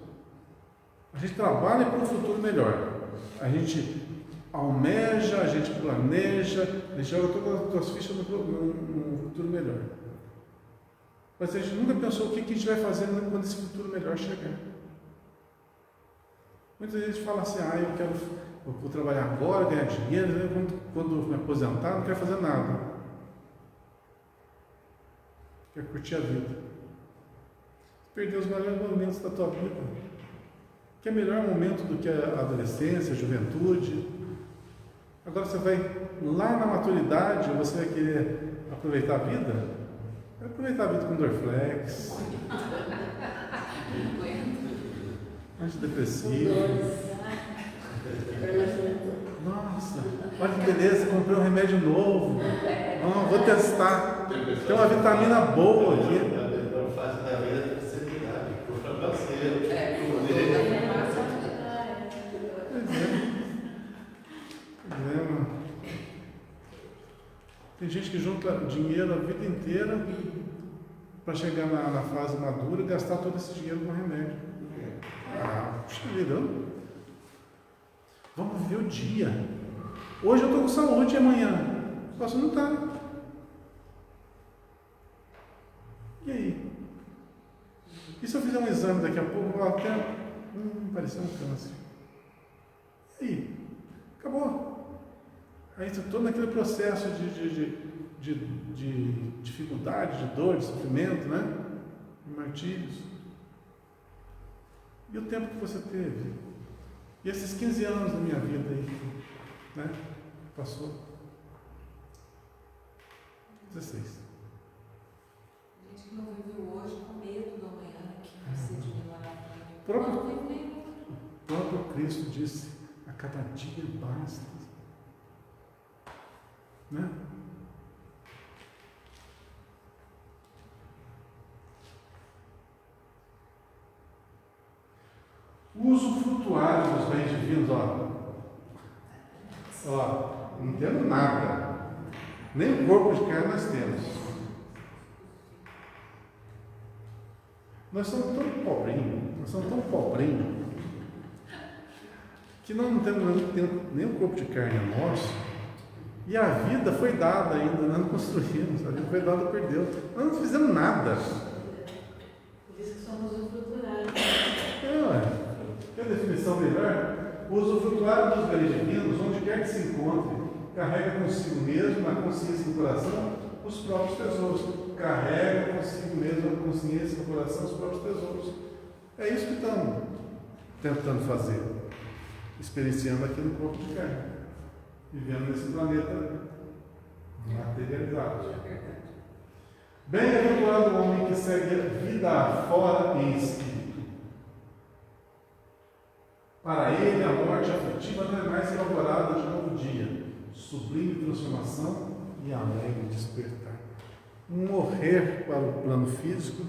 A gente trabalha para um futuro melhor. A gente almeja, a gente planeja, a gente joga todas as suas fichas no futuro melhor. Mas a gente nunca pensou o que a gente vai fazer quando esse futuro melhor chegar. Muitas vezes a gente fala assim: eu vou trabalhar agora, ganhar dinheiro, quando me aposentar não quero fazer nada. Quer curtir a vida. Perdeu os melhores momentos da tua vida. Que é melhor momento do que a adolescência, a juventude. Agora você vai lá na maturidade, você vai querer aproveitar a vida? Vai aproveitar a vida com Dorflex, antidepressivo. Nossa, olha que beleza, comprei um remédio novo. Vou testar. Tem uma vitamina boa aqui. A fase da vida tem que ser cuidado, por você. Tem gente que junta dinheiro a vida inteira para chegar na fase madura e gastar todo esse dinheiro com remédio. Puxa vida, vamos viver o dia. Hoje eu estou com saúde e amanhã posso não estar. E aí? E se eu fizer um exame daqui a pouco, eu vou até pareceu um câncer. E aí? Acabou. Aí estou naquele processo de dificuldade, de dor, de sofrimento, né? De martírios. E o tempo que você teve? E esses 15 anos da minha vida aí, né? Passou. 16. Gente que não vive hoje com medo do amanhã, que vai ser de milagre. O próprio Cristo disse: a cada dia basta. Né? O usufrutuário dos bens divinos, não temos nada. Nem o corpo de carne nós temos. Nós somos tão pobrinhos, que nós não temos nem o corpo de carne nosso, e a vida foi dada ainda, nós não construímos, a vida foi dada por Deus. Nós não fizemos nada. Por isso que somos usufrutuários. Quer a definição melhor? O usufrutuário dos bens divinos, onde quer que se encontre, carrega consigo mesmo, na consciência do coração, os próprios tesouros. Carrega consigo mesmo, na consciência do coração, os próprios tesouros. É isso que estamos tentando fazer, experienciando aqui no corpo de carne, vivendo nesse planeta materializado. Bem-aventurado o homem que segue a vida afora em espírito. Para ele, a morte afetiva não é mais que a alvorada de novo dia, sublime transformação e alegre despertar. Morrer para o plano físico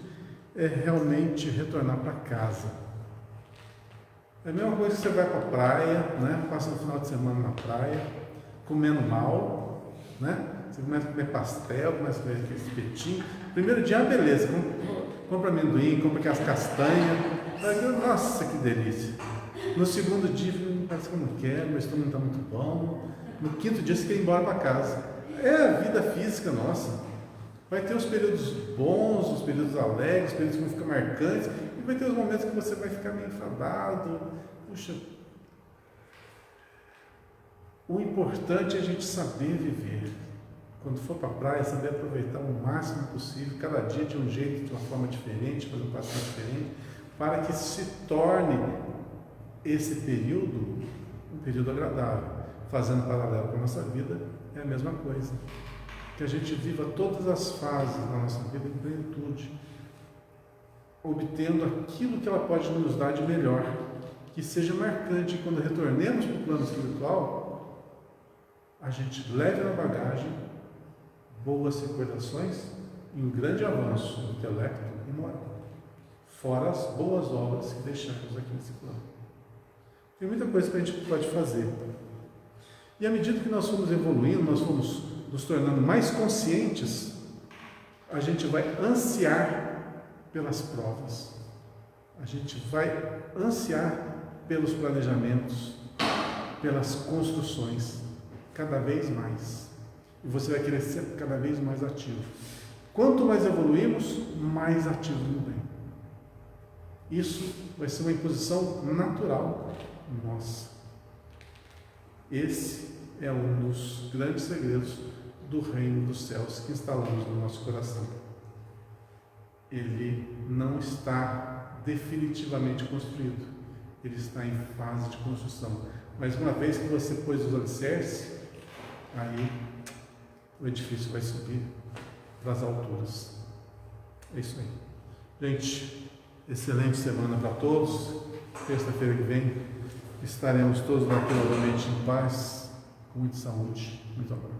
é realmente retornar para casa. É a mesma coisa que você vai para a praia, né? Passa um final de semana na praia, comendo mal, né? Você começa a comer pastel, começa a comer aquele espetinho. Primeiro dia, beleza, compra amendoim, compra aquelas castanhas. Nossa, que delícia! No segundo dia, parece que eu não quero, meu estômago não está muito bom. No quinto dia, você quer ir embora para casa. É a vida física nossa. Vai ter os períodos bons, os períodos alegres, os períodos que vão ficar marcantes, e vai ter os momentos que você vai ficar meio enfadado. Puxa, o importante é a gente saber viver. Quando for para a praia, saber aproveitar o máximo possível, cada dia de um jeito, de uma forma diferente, fazer um passeio diferente, para que se torne esse período um período agradável. Fazendo paralelo com a nossa vida, é a mesma coisa. Que a gente viva todas as fases da nossa vida em plenitude, obtendo aquilo que ela pode nos dar de melhor, que seja marcante. Quando retornemos para o plano espiritual, a gente leve na bagagem boas recordações e um grande avanço no intelecto e moral, fora as boas obras que deixamos aqui nesse plano. Tem muita coisa que a gente pode fazer. E à medida que nós fomos evoluindo, nós fomos nos tornando mais conscientes, a gente vai ansiar pelas provas, a gente vai ansiar pelos planejamentos, pelas construções, cada vez mais. E você vai querer ser cada vez mais ativo. Quanto mais evoluímos, mais ativo no bem. Isso vai ser uma imposição natural nossa. Esse é um dos grandes segredos do reino dos céus que instalamos no nosso coração. Ele não está definitivamente construído, ele está em fase de construção. Mas uma vez que você pôs os alicerces, aí o edifício vai subir para as alturas. É isso aí. Gente, excelente semana para todos. Terça-feira que vem estaremos todos aqui novamente em paz, com muita saúde, muito amor.